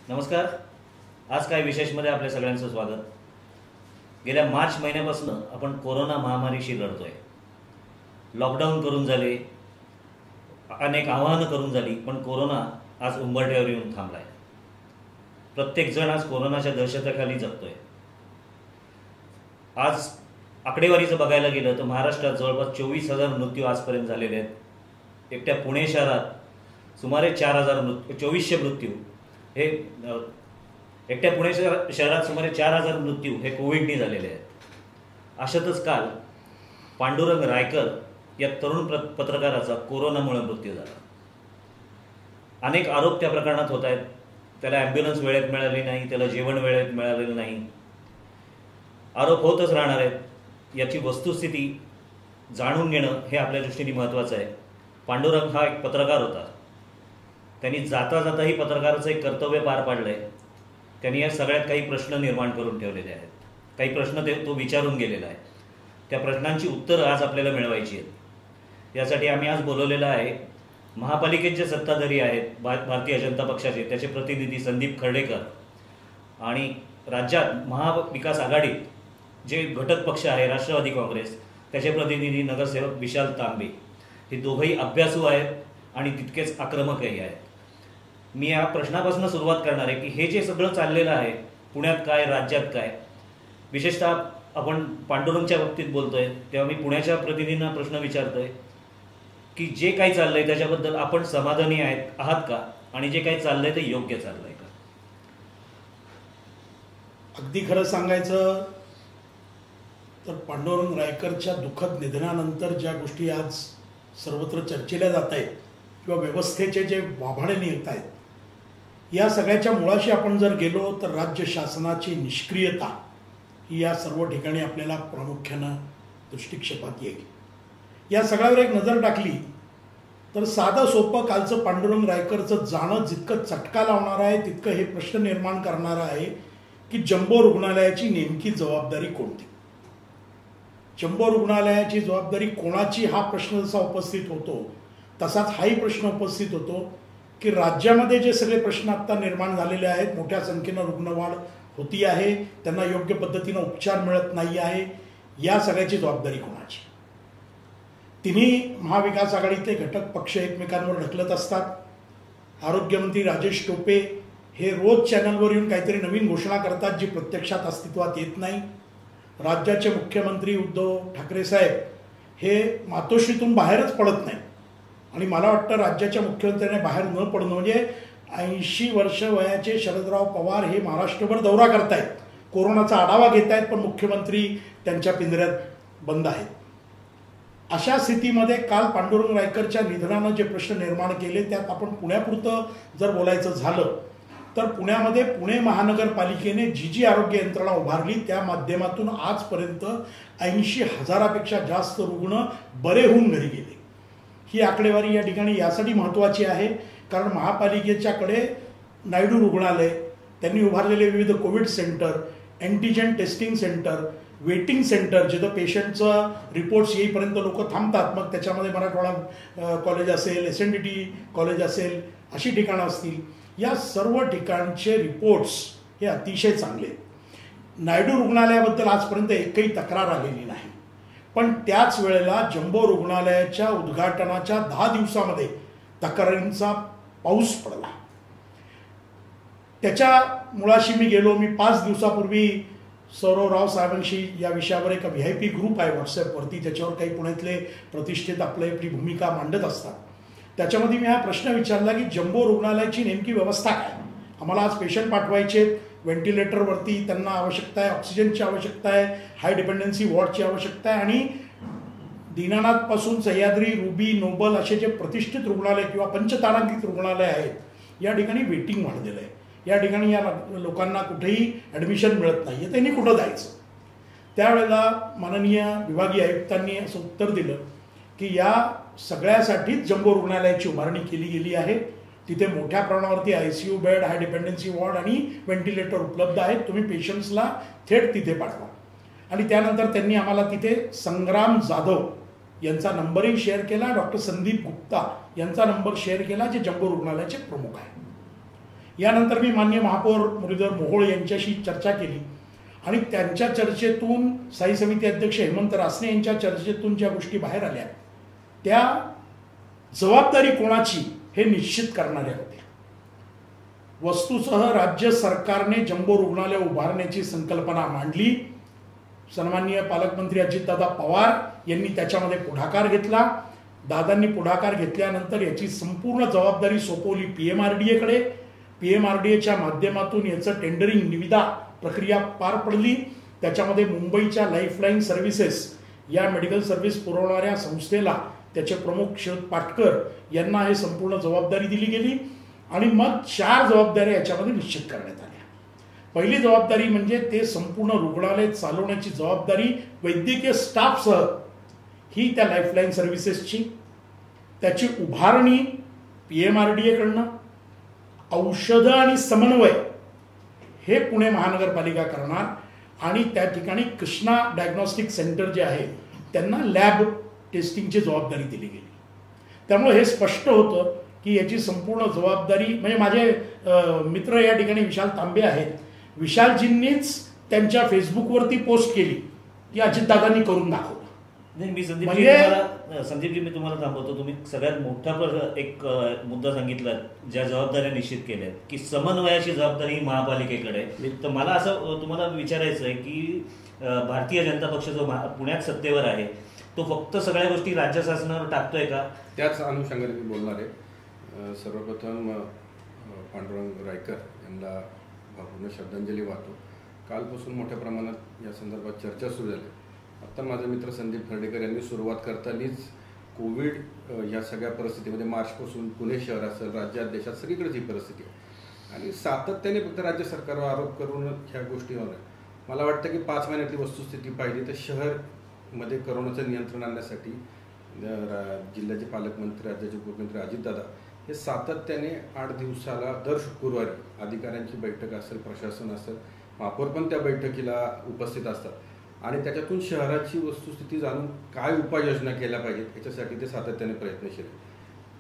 नमस्कार. आज काय विशेषमध्ये आपल्या सगळ्यांचं स्वागत. गेल्या मार्च महिन्यापासून आपण कोरोना महामारीशी लढतोय. लॉकडाऊन करून झाले, अनेक आव्हानं करून झाली, पण कोरोना आज उंबरठ्यावर येऊन थांबलाय. प्रत्येक जण आज कोरोनाच्या दहशतीखाली जगतोय. आज आकडेवारीचं बघायला गेलं तर महाराष्ट्रात जवळपास 24,000 मृत्यू आजपर्यंत झालेले आहेत. एकट्या पुणे शहरात सुमारे 2400 मृत्यू हे एकट्या पुणे शहरात सुमारे 4,000 मृत्यू हे कोविडनी झालेले आहेत. अशातच काल पांडुरंग रायकर या तरुण पत्रकाराचा कोरोनामुळे मृत्यू झाला. अनेक आरोप त्या प्रकरणात होत आहेत. त्याला ॲम्ब्युलन्स वेळेत मिळाली नाही, त्याला जेवण वेळेत मिळालेलं नाही. आरोप होतच राहणार आहेत. याची वस्तुस्थिती जाणून घेणं हे आपल्या दृष्टीने महत्त्वाचं आहे. पांडुरंग हा एक पत्रकार होता. त्यांनी जाता जाताही पत्रकाराचं एक कर्तव्य पार पाडलं आहे. त्यांनी या सगळ्यात काही प्रश्न निर्माण करून ठेवलेले आहेत. काही प्रश्न तो विचारून गेलेला आहे. त्या प्रश्नांची उत्तरं आज आपल्याला मिळवायची आहेत. यासाठी आम्ही आज बोलवलेलं आहे महापालिकेचे जे सत्ताधारी आहेत भारतीय जनता पक्षाचे, त्याचे प्रतिनिधी संदीप खर्डेकर, आणि राज्यात महाविकास आघाडीत जे घटक पक्ष आहे राष्ट्रवादी काँग्रेस, त्याचे प्रतिनिधी नगरसेवक विशाल तांबे. हे दोघंही अभ्यासू आहेत आणि तितकेच आक्रमकही आहेत. मी या प्रश्नापासून सुरुवात करणार आहे की हे जे सगळं चाललेलं आहे, पुण्यात काय, राज्यात काय, विशेषतः आपण पांडुरंगच्या बाबतीत बोलतोय तेव्हा मी पुण्याच्या प्रतिनिधींना प्रश्न विचारतोय की जे काही चाललंय त्याच्याबद्दल आपण समाधानी आहात का, आणि जे काही चाललंय ते योग्य चाललंय का? अगदी खरं सांगायचं तर पांडुरंग रायकरच्या दुःखद निधनानंतर ज्या गोष्टी आज सर्वत्र चर्चेल्या जात आहेत किंवा व्यवस्थेचे जे वाभाडे निघत आहेत, या सगळ्याच्या मुळाशी आपण जर गेलो तर राज्य शासनाची निष्क्रियता ही या सर्व ठिकाणी आपल्याला प्रामुख्यानं दृष्टिक्षेपात येईल. या सगळ्यावर एक नजर टाकली तर साधं सोपं कालचं पांडुरंग रायकरचं जाणं जितकं चटका लावणार आहे तितकं हे प्रश्न निर्माण करणारं आहे की जम्बो रुग्णालयाची नेमकी जबाबदारी कोणती, जम्बो रुग्णालयाची जबाबदारी कोणाची, हा प्रश्न जसा उपस्थित होतो तसाच हाही प्रश्न उपस्थित होतो की राज्यामध्ये जे सगळे प्रश्न आत्ता निर्माण झालेले आहेत, मोठ्या संख्येनं रुग्णवाढ होती आहे, त्यांना योग्य पद्धतीनं उपचार मिळत नाही आहे, या सगळ्याची जबाबदारी कोणाची? तिन्ही महाविकास आघाडीचे घटक पक्ष एकमेकांवर ढकलत असतात. आरोग्यमंत्री राजेश टोपे हे रोज चॅनलवर येऊन काहीतरी नवीन घोषणा करतात जी प्रत्यक्षात अस्तित्वात येत नाही. राज्याचे मुख्यमंत्री उद्धव ठाकरे साहेब हे मातोश्रीतून बाहेरच पडत नाही, आणि मला वाटतं राज्याच्या मुख्यमंत्र्याने बाहेर न पडणं म्हणजे 80 वर्ष वयाचे शरदराव पवार हे महाराष्ट्रभर दौरा करतायत, कोरोनाचा आढावा घेत आहेत, पण मुख्यमंत्री त्यांच्या पिंजऱ्यात बंद आहेत. अशा स्थितीमध्ये काल पांडुरंग रायकरच्या निधनानं जे प्रश्न निर्माण केले त्यात आपण पुण्यापुरतं जर बोलायचं झालं तर पुण्यामध्ये पुणे महानगरपालिकेने जी आरोग्य यंत्रणा उभारली त्या माध्यमातून आजपर्यंत 80,000पेक्षा जास्त रुग्ण बरे होऊन घरी गेले. ही आकडेवारी या ठिकाणी यासाठी महत्त्वाची आहे कारण महापालिकेच्याकडे नायडू रुग्णालय, त्यांनी उभारलेले विविध Covid centre, antigen testing centre, waiting centre, जिथं पेशंटचं रिपोर्ट्स येईपर्यंत लोक थांबतात, मग त्याच्यामध्ये मराठवाडा कॉलेज असेल, SNDT कॉलेज असेल, अशी ठिकाणं असतील, या सर्व ठिकाणचे रिपोर्ट्स हे अतिशय चांगले. नायडू रुग्णालयाबद्दल आजपर्यंत एकही तक्रार आलेली नाही, पण त्याच वेळेला जम्बो रुग्णालयाच्या उद्घाटनाच्या 10 दिवसामध्ये तक्रारींचा पाऊस पडला. त्याच्या मुळाशी मी गेलो. मी 5 दिवसापूर्वी सौरव साहेबांशी या विषयावर एक VIP ग्रुप आहे व्हॉट्सॲपवरती, त्याच्यावर काही पुण्यातले प्रतिष्ठित आपली भूमिका मांडत असतात. त्याच्यामध्ये मी हा प्रश्न विचारला की जम्बो रुग्णालयाची नेमकी व्यवस्था काय? आम्हाला आज पेशंट पाठवायचे, व्हेंटिलेटरवरती त्यांना आवश्यकता आहे, ऑक्सिजनची आवश्यकता आहे, हाय डिपेंडन्सी वॉर्डची आवश्यकता आहे, आणि दीनानाथपासून सह्याद्री, रुबी, नोबल असे जे प्रतिष्ठित रुग्णालय किंवा पंचतारांकित रुग्णालय आहेत या ठिकाणी वेटिंग वाढलेलं आहे. या ठिकाणी या लोकांना कुठेही ॲडमिशन मिळत नाही आहे, त्यांनी कुठं जायचं? त्यावेळेला माननीय विभागीय आयुक्तांनी असं उत्तर दिलं की या सगळ्यासाठीच जम्बो रुग्णालयाची उभारणी केली गेली आहे. तिथे मोठ्या प्रमाणावरती ICU बेड, हाय डिपेंडन्सी वॉर्ड आणि व्हेंटिलेटर उपलब्ध आहेत, तुम्ही पेशंट्सला थेट तिथे पाठवा. आणि त्यानंतर त्यांनी आम्हाला तिथे संग्राम जाधव यांचा नंबरही शेअर केला, डॉक्टर संदीप गुप्ता यांचा नंबर शेअर केला, जे जम्बो रुग्णालयाचे प्रमुख आहेत. यानंतर मी माननीय महापौर मुरलीधर मोहोळ यांच्याशी चर्चा केली आणि त्यांच्या चर्चेतून स्थायी समिती अध्यक्ष हेमंत रासने यांच्या चर्चेतून ज्या गोष्टी बाहेर आल्या त्या जबाबदारी कोणाची हे निश्चित करणाऱ्या होत्या. वस्तूसह राज्य सरकारने जम्बो रुग्णालय उभारण्याची संकल्पना मांडली. सन्माननीय पालकमंत्री अजितदादा पवार यांनी त्याच्यामध्ये पुढाकार घेतला. दादांनी पुढाकार घेतल्यानंतर याची संपूर्ण जबाबदारी सोपवली PMRDAकडे. PMRDAच्या माध्यमातून याचं टेंडरिंग निविदा प्रक्रिया पार पडली. त्याच्यामध्ये मुंबईच्या लाईफलाईन सर्व्हिसेस या मेडिकल सर्व्हिस पुरवणाऱ्या संस्थेला त्याचे प्रमुख शरद पाटकर यांना हे संपूर्ण जबाबदारी दिली गेली आणि मग 4 जबाबदाऱ्या याच्यामध्ये निश्चित करण्यात आल्या. पहिली जबाबदारी म्हणजे ते संपूर्ण रुग्णालय चालवण्याची जबाबदारी वैद्यकीय स्टाफसह ही त्या लाईफलाईन सर्व्हिसेसची. त्याची उभारणी PMRDAकडनं, औषधं आणि समन्वय हे पुणे महानगरपालिका करणार आणि त्या ठिकाणी कृष्णा डायग्नॉस्टिक सेंटर जे आहे त्यांना लॅब टेस्टिंगची जबाबदारी दिली गेली. त्यामुळे हे स्पष्ट होतं की याची संपूर्ण जबाबदारी म्हणजे माझे मित्र या ठिकाणी विशाल तांबे आहेत. विशालजींनीच त्यांच्या फेसबुकवरती पोस्ट केली की अजितदादांनी करून दाखवलं. नाही, मी संदीपजी मी तुम्हाला थांबवतो. तुम्ही सगळ्यात मोठा एक मुद्दा सांगितला ज्या जबाबदाऱ्या निश्चित केल्या की समन्वयाची जबाबदारी ही महापालिकेकडे आहे. तर मला असं तुम्हाला विचारायचं आहे की भारतीय जनता पक्ष जो पुण्यात सत्तेवर आहे तो फक्त सगळ्या गोष्टी राज्य शासनावर टाकतोय का? त्याच अनुषंगाने मी बोलणार आहे. सर्वप्रथम पांडुरंग रायकर यांना भावपूर्ण श्रद्धांजली वाहतो. कालपासून मोठ्या प्रमाणात या संदर्भात चर्चा सुरू झाली. आत्ता माझे मित्र संदीप खर्डेकर यांनी सुरुवात करतानाच कोविड ह्या सगळ्या परिस्थितीमध्ये मार्चपासून पुणे शहर असेल, राज्यात देशात सगळीकडेच ही परिस्थिती आहे आणि सातत्याने फक्त राज्य सरकारवर आरोप करून ह्या गोष्टीवर मला वाटतं की 5 महिन्यातली वस्तुस्थिती पाहिली तर शहरमध्ये करोनाचं नियंत्रण आणण्यासाठी जिल्ह्याचे पालकमंत्री, राज्याचे उपमुख्यमंत्री अजितदादा हे सातत्याने 8 दिवसाला दर शुक्रवारी अधिकाऱ्यांची बैठक असेल, प्रशासन असेल, महापौर पण त्या बैठकीला उपस्थित असतात आणि त्याच्यातून शहराची वस्तुस्थिती जाणून काय उपाययोजना केल्या पाहिजेत याच्यासाठी ते सातत्याने प्रयत्नशील आहे.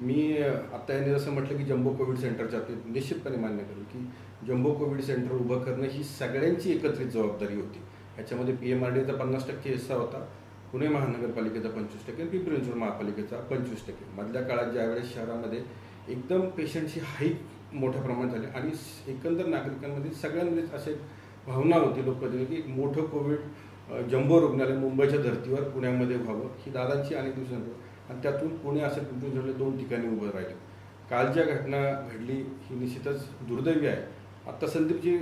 मी आत्ता यांनी जसं म्हटलं की जम्बो कोविड सेंटरच्या बाबतीत निश्चितपणे मान्य करेल की जम्बो कोविड सेंटर उभं करणं ही सगळ्यांची एकत्रित जबाबदारी होती. याच्यामध्ये PMRDAचा 50% हिस्सा होता, पुणे महानगरपालिकेचा 25%, पिंपरी चिंचवड महापालिकेचा 25%. मधल्या काळात ज्यावेळेस शहरामध्ये एकदम पेशंटची हाईक मोठ्या प्रमाणात झाली आणि एकंदर नागरिकांमध्ये सगळ्यांमध्येच असे भावना होती लोकप्रतिनिधी की मोठं कोविड जम्बो रुग्णालय मुंबईच्या धर्तीवर पुण्यामध्ये व्हावं ही दादांची अनेक दिवसांपूर्वी आणि त्यातून पुणे असेल पिंपरी चिंचवड 2 ठिकाणी उभं राहिलं. काल ज्या घटना घडली ही निश्चितच दुर्दैवी आहे. आत्ता संदीपजी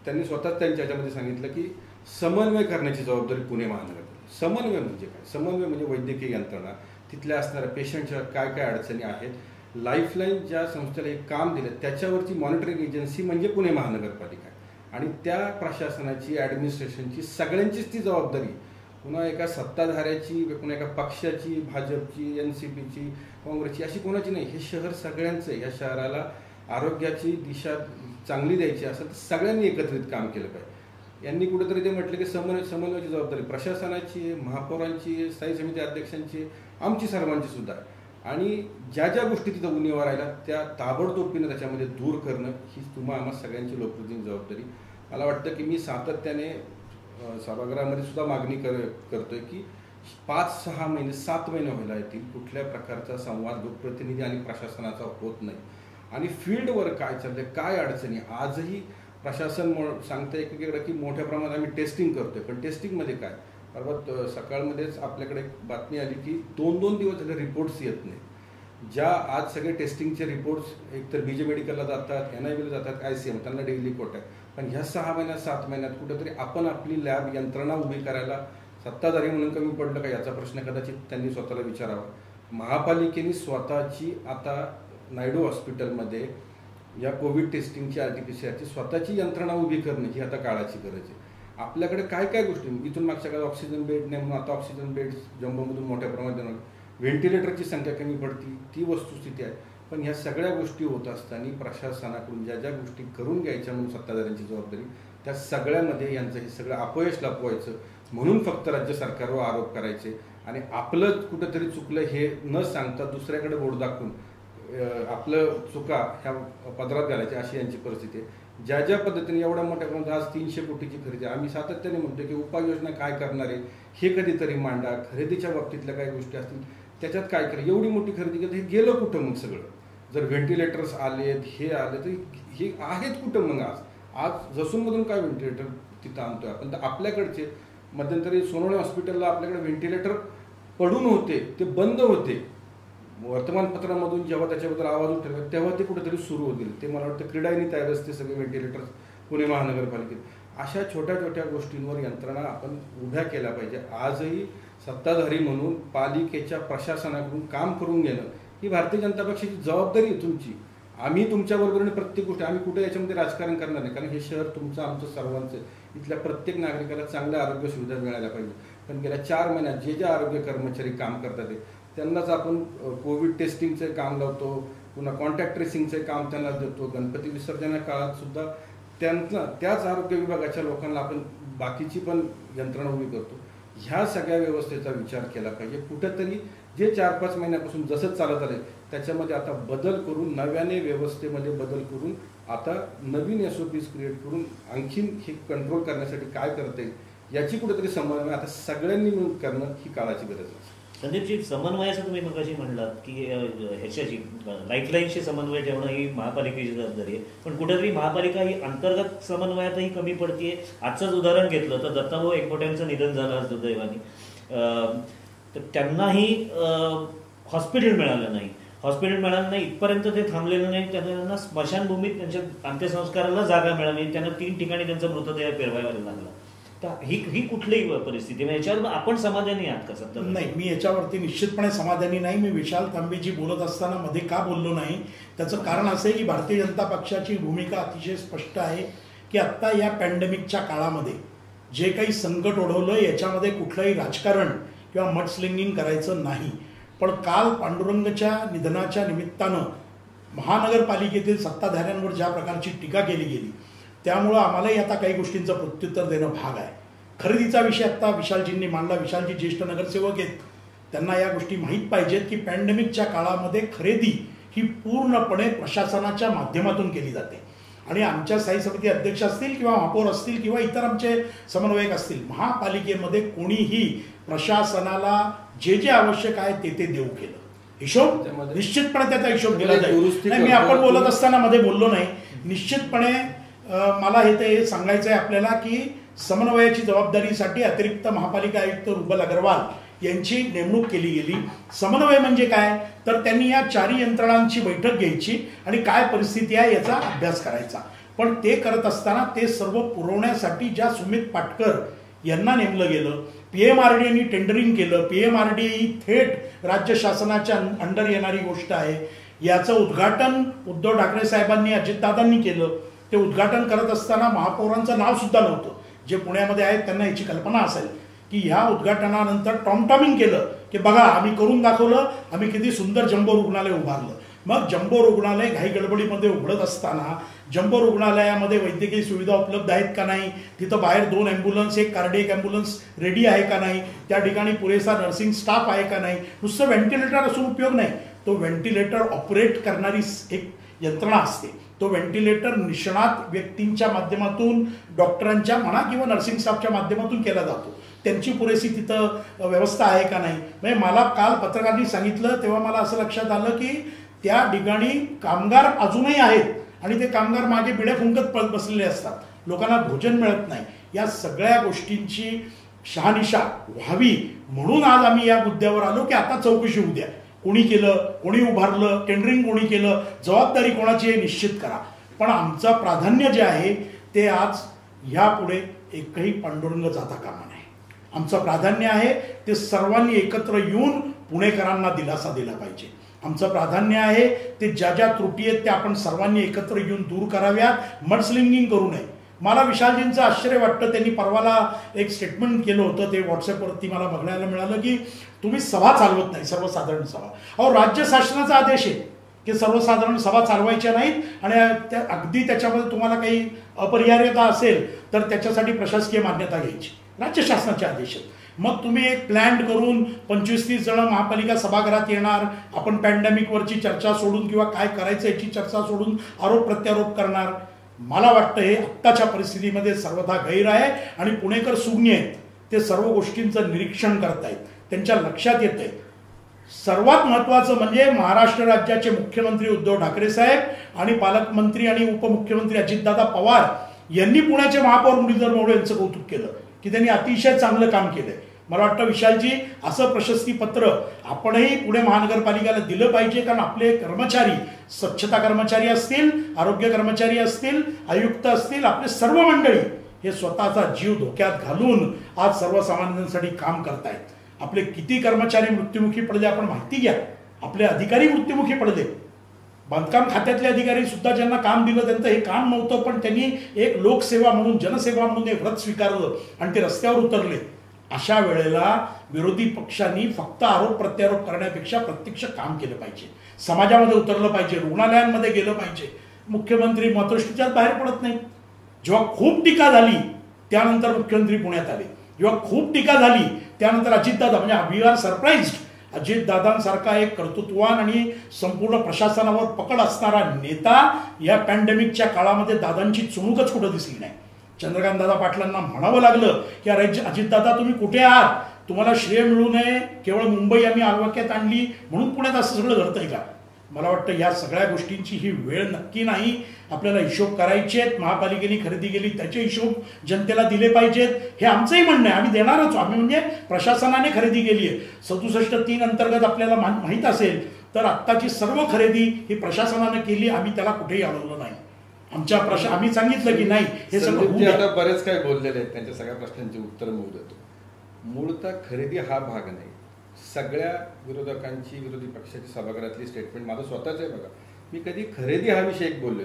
त्यांनी स्वतःच त्यांच्या ह्याच्यामध्ये सांगितलं की समन्वय करण्याची जबाबदारी पुणे महानगरपालिका. समन्वय म्हणजे काय? समन्वय म्हणजे वैद्यकीय यंत्रणा, तिथल्या असणाऱ्या पेशंटच्या काय काय अडचणी आहेत, लाईफलाईन ज्या संस्थेला एक काम दिलं त्याच्यावरची मॉनिटरिंग एजन्सी म्हणजे पुणे महानगरपालिका आहे आणि त्या प्रशासनाची ॲडमिनिस्ट्रेशनची सगळ्यांचीच ती जबाबदारी पुन्हा एका सत्ताधाऱ्याची, पुन्हा एका पक्षाची, भाजपची, NCPची, काँग्रेसची अशी कोणाची नाही. हे शहर सगळ्यांचं आहे. या शहराला आरोग्याची दिशा चांगली द्यायची असेल तर सगळ्यांनी एकत्रित काम केलं पाहिजे. यांनी कुठेतरी ते म्हटलं की समन्वयाची जबाबदारी प्रशासनाची, महापौरांची, स्थायी समिती अध्यक्षांची, आमची सर्वांची सुद्धा आहे आणि ज्या ज्या गोष्टी तिथं उणीवा राहिल्या त्या ताबडतोबीनं त्याच्यामध्ये दूर करणं ही आम्हा सगळ्यांची लोकप्रतिनिधी जबाबदारी. मला वाटतं की मी सातत्याने सभागृहामध्ये सुद्धा मागणी करतोय की 5-6 महिने 7 महिने व्हायला येतील कुठल्या प्रकारचा संवाद लोकप्रतिनिधी आणि प्रशासनाचा होत नाही आणि फील्डवर काय चाललंय, काय अडचणी. आजही प्रशासन सांगतं एकीकडे की मोठ्या प्रमाणात आम्ही टेस्टिंग करतोय, पण टेस्टिंगमध्ये काय? परवा सकाळमध्येच आपल्याकडे बातमी आली की 2-2 दिवस झाले रिपोर्ट्स येत नाही. ज्या आज सगळे टेस्टिंगचे रिपोर्ट्स एकतर BJ मेडिकलला जातात, NIVला जातात, ICM त्यांना डेली कोट आहे, पण ह्या 6 महिन्यात 7 महिन्यात कुठेतरी आपण आपली लॅब यंत्रणा उभी करायला सत्ताधारी म्हणून कमी पडलं का याचा प्रश्न कदाचित त्यांनी स्वतःला विचारावा. महापालिकेने स्वतःची आता नायडू हॉस्पिटलमध्ये या कोविड टेस्टिंगची RT-PCR स्वतःची यंत्रणा उभी करणं ही आता काळाची गरज आहे. आपल्याकडे काय काय गोष्टी इथून मागच्या काळात ऑक्सिजन बेड नाही म्हणून आता ऑक्सिजन बेड्स जम्बोमधून मोठ्या प्रमाणात देणार, व्हेंटिलेटरची संख्या कमी पडती ती वस्तुस्थिती आहे. पण ह्या सगळ्या गोष्टी होत असताना प्रशासनाकडून ज्या ज्या गोष्टी करून घ्यायच्या म्हणून सत्ताधाऱ्यांची जबाबदारी त्या सगळ्यामध्ये यांचं हे सगळं अपयश लपवायचं म्हणून फक्त राज्य सरकारवर आरोप करायचे आणि आपलं कुठंतरी चुकलं हे न सांगता दुसऱ्याकडे बोट दाखवून आपलं चुका ह्या पदरात घालायच्या अशी यांची परिस्थिती आहे. ज्या ज्या पद्धतीने एवढ्या मोठ्या प्रमाणात आज 300 कोटीची खरेदी, आम्ही सातत्याने म्हणतो की उपाययोजना काय करणार आहे हे कधीतरी मांडा. खरेदीच्या बाबतीतल्या काही गोष्टी असतील त्याच्यात काय करा. एवढी मोठी खरेदी केली, हे गेलं कुठं मग सगळं? जर व्हेंटिलेटर्स आलेत, हे आले, तर हे आहेत कुठं मग? आज जसूनमधून काय व्हेंटिलेटर तिथं आणतोय आपण? तर आपल्याकडचे मध्यंतरी सोनवणे हॉस्पिटलला आपल्याकडे व्हेंटिलेटर पडून होते, ते बंद होते. वर्तमानपत्रामधून जेव्हा त्याच्याबद्दल आवाज उठला तेव्हा ते कुठेतरी सुरू होतील. ते मला वाटतं क्रीडाईने तयार असते सगळे व्हेंटिलेटर्स पुणे महानगरपालिकेत. अशा छोट्या छोट्या गोष्टींवर यंत्रणा आपण उभ्या केल्या पाहिजे. आजही सत्ताधारी म्हणून पालिकेच्या प्रशासनाकडून काम करून घेणं ही भारतीय जनता पक्षाची जबाबदारी आहे तुमची. आम्ही तुमच्याबरोबरीने प्रत्येक गोष्टी, आम्ही कुठे याच्यामध्ये राजकारण करणार नाही, कारण हे शहर तुमचं आमचं सर्वांचं. इथल्या प्रत्येक नागरिकाला चांगल्या आरोग्य सुविधा मिळायला पाहिजे. पण गेल्या 4 महिन्यात जे जे आरोग्य कर्मचारी काम करतात त्यांनाच आपण कोविड टेस्टिंगचे काम लावतो, पुन्हा कॉन्टॅक्ट ट्रेसिंगचे काम त्यांना देतो. गणपती विसर्जना काळात सुद्धा त्यांना त्याच आरोग्य विभागाच्या लोकांना आपण बाकीची पण यंत्रणा उभी करतो. ह्या सगळ्या व्यवस्थेचा विचार केला पाहिजे. कुठेतरी जे 4-5 महिन्यापासून जसं चालत आले त्याच्यामध्ये आता बदल करून, नव्याने व्यवस्थेमध्ये बदल करून, आता नवीन SOPs क्रिएट करून आणखीन हे कंट्रोल करण्यासाठी काय करता येईल याची कुठेतरी समन्वय आता सगळ्यांनी मिळून करणं ही काळाची गरज आहे. संदीपजी, समन्वयाचं तुम्ही मगाशी म्हणलात की ह्याच्याशी लाईफलाईनशी समन्वय ठेवणं ही महापालिकेची जबाबदारी आहे, पण कुठेतरी महापालिका ही अंतर्गत समन्वयातही कमी पडतीये. आजचंच उदाहरण घेतलं तर दत्ताभाऊ एकबोट्यांचं निधन झालं आज दुर्दैवाने, तर त्यांनाही हॉस्पिटल मिळालं नाही. हॉस्पिटल मिळालं नाही इथपर्यंत ते थांबलेलं नाही, त्यांना स्मशानभूमीत त्यांच्या अंत्यसंस्काराला जागा मिळाली नाही. त्यांना 3 ठिकाणी त्यांचा मृतदेह पेरवायला लागला. तर ही कुठलीही परिस्थिती, याच्यावर आपण समाधानी आहात का? सत्ता नाही, मी याच्यावरती निश्चितपणे समाधानी नाही. मी विशाल तांबेजी बोलत असताना मध्ये का बोललो नाही त्याचं कारण असं आहे की भारतीय जनता पक्षाची भूमिका अतिशय स्पष्ट आहे की आत्ता या पॅन्डेमिकच्या काळामध्ये जे काही संकट ओढवलं याच्यामध्ये कुठलंही राजकारण किंवा मडस्लिंगिंग करायचं नाही. पण काल पांडुरंगच्या निधनाच्या निमित्तानं महानगरपालिकेतील सत्ताधाऱ्यांवर ज्या प्रकारची टीका केली गेली त्यामुळं आम्हालाही आता काही गोष्टींचं प्रत्युत्तर देणं भाग आहे. खरेदीचा विषय आत्ता विशालजींनी मांडला. विशालजी ज्येष्ठ नगरसेवक आहेत, त्यांना या गोष्टी माहीत पाहिजेत की पॅन्डेमिकच्या काळामध्ये खरेदी ही पूर्णपणे प्रशासनाच्या माध्यमातून केली जाते. आणि आमच्या स्थायी समिती अध्यक्ष असतील किंवा महापौर असतील किंवा इतर आमचे समन्वयक असतील, महापालिकेमध्ये कोणीही प्रशासनाला जे जे आवश्यक आहे ते देऊ केलं. हिशोब निश्चितपणे त्याचा हिशोब दिला जाईल. मी आपण बोलत असताना मध्ये बोललो नाही. निश्चितपणे मला हे सांगायचं आहे आपल्याला की समन्वयाची जबाबदारीसाठी अतिरिक्त महापालिका आयुक्त रुबल अग्रवाल यांची नेमणूक केली गेली. समन्वय म्हणजे काय तर त्यांनी या 4 यंत्रणांची बैठक घ्यायची आणि काय परिस्थिती आहे याचा अभ्यास करायचा. पण ते करत असताना ते सर्व पुरवण्यासाठी ज्या सुमित पाटकर यांना नेमलं गेलं, PMRD यांनी टेंडरिंग केलं. PMRD ही थेट राज्य शासनाच्या अंडर येणारी गोष्ट आहे. याचं उद्घाटन उद्धव ठाकरे साहेबांनी, अजितदादांनी केलं. ते उद्घाटन करत असताना महापौरांचं नाव सुद्धा नव्हतं. जे पुण्यामध्ये आहेत त्यांना याची कल्पना असेल की ह्या उद्घाटनानंतर टॉमटॉमिंग केलं की बघा आम्ही करून दाखवलं, आम्ही किती सुंदर जम्बो रुग्णालय उभारलं. मग जम्बो रुग्णालय घाई गडबडीमध्ये उघडत असताना जम्बो रुग्णालयामध्ये वैद्यकीय सुविधा उपलब्ध आहेत का नाही, तिथं बाहेर 2 ॲम्ब्युलन्स, 1 कार्डियक ॲम्ब्युलन्स रेडी आहे का नाही, त्या ठिकाणी पुरेसा नर्सिंग स्टाफ आहे का नाही. नुसतं व्हेंटिलेटर असून उपयोग नाही, तो व्हेंटिलेटर ऑपरेट करणारी एक यंत्रणा असते. तो व्हेंटिलेटर निष्णात व्यक्तींच्या माध्यमातून, डॉक्टरांच्या म्हणा किंवा नर्सिंग स्टाफच्या माध्यमातून केला जातो. त्यांची पुरेशी तिथं व्यवस्था आहे का नाही. म्हणजे मला काल पत्रकारांनी सांगितलं तेव्हा मला असं लक्षात आलं की त्या ठिकाणी कामगार अजूनही आहेत आणि ते कामगार मागे बिड्या फुंकत पळत बसलेले असतात, लोकांना भोजन मिळत नाही. या सगळ्या गोष्टींची शहानिशा व्हावी म्हणून आज आम्ही या मुद्द्यावर आलो की आता चौकशी होऊ द्या. कोणी केलं, कोणी उभारलं, टेंडरिंग कोणी केलं, जबाबदारी कोणाची आहे निश्चित करा. पण आमचं प्राधान्य जे आहे ते आज ह्यापुढे एकही पांडुरंग जाता कामा नये. आमचं प्राधान्य आहे ते सर्वांनी एकत्र येऊन पुणेकरांना दिलासा दिला पाहिजे. आमचं प्राधान्य आहे ते ज्या ज्या त्रुटी आहेत त्या आपण सर्वांनी एकत्र येऊन दूर कराव्यात. मडस्लिंगिंग करू नये. मला विशालजींचं आश्चर्य वाटतं, त्यांनी परवाला एक स्टेटमेंट केलं होतं, ते व्हॉट्सअपवरती मला बघायला मिळालं की तुम्ही सभा चालवत नाही, सर्वसाधारण सभा. अहो, राज्य शासनाचा आदेश आहे की सर्वसाधारण सभा चालवायच्या नाहीत आणि अगदी त्याच्यामध्ये तुम्हाला काही अपरिहार्यता असेल तर त्याच्यासाठी प्रशासकीय मान्यता घ्यायची. राज्य शासनाचे आदेश आहेत. मग तुम्ही एक प्लॅन करून 25-30 जण महापालिका सभागृहात येणार, आपण पॅन्डेमिकवरची चर्चा सोडून किंवा काय करायचं याची चर्चा सोडून आरोप प्रत्यारोप करणार. मला वाटतं हे आत्ताच्या परिस्थितीमध्ये सर्वथा गैर आहे आणि पुणेकर सुज्ञ आहेत, ते सर्व गोष्टींचं निरीक्षण करतायत, त्यांच्या लक्षात येत आहे. सर्वात महत्वाचं म्हणजे महाराष्ट्र राज्याचे मुख्यमंत्री उद्धव ठाकरे साहेब आणि पालकमंत्री आणि उपमुख्यमंत्री अजितदादा पवार यांनी पुण्याचे महापौर मुरलीधर मोहोळ यांचं कौतुक केलं की त्यांनी अतिशय चांगलं काम केलंय. मला वाटतं विशालजी असं प्रशस्तीपत्र आपणही पुणे महानगरपालिकेला दिलं पाहिजे, कारण आपले कर्मचारी, स्वच्छता कर्मचारी असतील, आरोग्य कर्मचारी असतील, आयुक्त असतील, आपले सर्व मंडळी हे स्वतःचा जीव धोक्यात घालून आज सर्वसामान्यांसाठी काम करतायत. आपले किती कर्मचारी मृत्युमुखी पडले आपण माहिती घ्या, आपले अधिकारी मृत्युमुखी पडले, बांधकाम खात्यातले अधिकारी सुद्धा ज्यांना काम दिलं त्यांचं हे काम नव्हतं, पण त्यांनी एक लोकसेवा म्हणून, जनसेवा म्हणून हे व्रत स्वीकारलं आणि ते रस्त्यावर उतरले. अशा वेळेला विरोधी पक्षांनी फक्त आरोप प्रत्यारोप करण्यापेक्षा प्रत्यक्ष काम केलं पाहिजे, समाजामध्ये उतरलं पाहिजे, रुग्णालयांमध्ये गेलं पाहिजे. मुख्यमंत्री मातोश्रीच्यात बाहेर पडत नाही. जेव्हा खूप टीका झाली त्यानंतर मुख्यमंत्री पुण्यात आले, जेव्हा खूप टीका झाली त्यानंतर अजितदादा, म्हणजे वी आर सरप्राईज्ड, अजितदादांसारखा एक कर्तृत्ववान आणि संपूर्ण प्रशासनावर पकड असणारा नेता या पॅन्डेमिकच्या काळामध्ये दादांची चुणूकच कुठं दिसली नाही. चंद्रकांत दादा पाटलांना म्हणावं लागलं की अरे अजितदादा तुम्ही कुठे आहात, तुम्हाला श्रेय मिळू नये, केवळ मुंबई आम्ही आलवाक्यात आणली म्हणून पुण्यात असं सगळं घडतंय का. मला वाटतं या सगळ्या गोष्टींची ही वेळ नक्की नाही. आपल्याला हिशोब करायचे आहेत, महापालिकेने खरेदी केली त्याचे हिशोब जनतेला दिले पाहिजेत, हे आमचंही म्हणणं आहे, आम्ही देणारच. आम्ही म्हणजे प्रशासनाने खरेदी केली आहे. 67(3) अंतर्गत आपल्याला माहीत असेल तर आत्ताची सर्व खरेदी ही प्रशासनाने केली, आम्ही त्याला कुठेही अडवलं नाही. आम्ही सांगितलं की नाही हे सगळं. आता बरेच काही बोललेले आहेत, त्यांच्या सगळ्या प्रश्नांची उत्तर मी देतो. मूळतः खरेदी हा भाग नाही. सगळ्या विरोधकांची, विरोधी पक्षाची सभागृहातली स्टेटमेंट माझं स्वतःच आहे. बघा, मी कधी खरेदी हा विषय एक बोललो,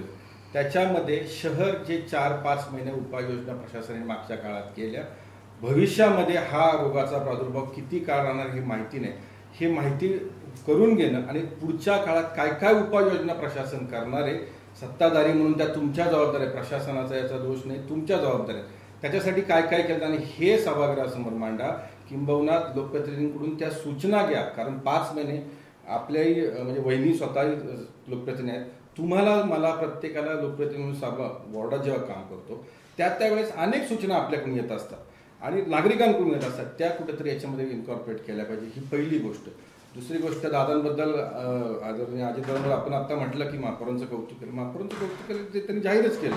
त्याच्यामध्ये शहर जे 4-5 महिने उपाययोजना प्रशासनाने मागच्या काळात केल्या, भविष्यामध्ये हा रोगाचा प्रादुर्भाव किती काळ राहणार ही माहिती नाही, हे माहिती करून घेणं आणि पुढच्या काळात काय काय उपाययोजना प्रशासन करणार आहे, सत्ताधारी म्हणून त्या तुमच्या जबाबदारी आहे, प्रशासनाचा याचा दोष नाही, तुमच्या जबाबदारी आहे. त्याच्यासाठी काय काय केलं आणि हे सभागृहासमोर मांडा, किंबहुना लोकप्रतिनिधींकडून त्या सूचना घ्या. कारण 5 महिने आपल्याही म्हणजे वहिनी स्वतःही लोकप्रतिनिधी आहेत, तुम्हाला मला प्रत्येकाला लोकप्रतिनिधी वॉर्डात जेव्हा काम करतो त्यावेळेस अनेक सूचना आपल्याकडून येत असतात आणि नागरिकांकडून येत असतात, त्या कुठेतरी याच्यामध्ये इन्कॉर्पोरेट केल्या पाहिजे. ही पहिली गोष्ट. दुसरी गोष्ट, दादांबद्दल अजितदादांबद्दल आपण आता म्हटलं की महापौरांचं कौतुक केलं, महापौरांचं कौतुक केलं ते त्यांनी जाहीरच केलं,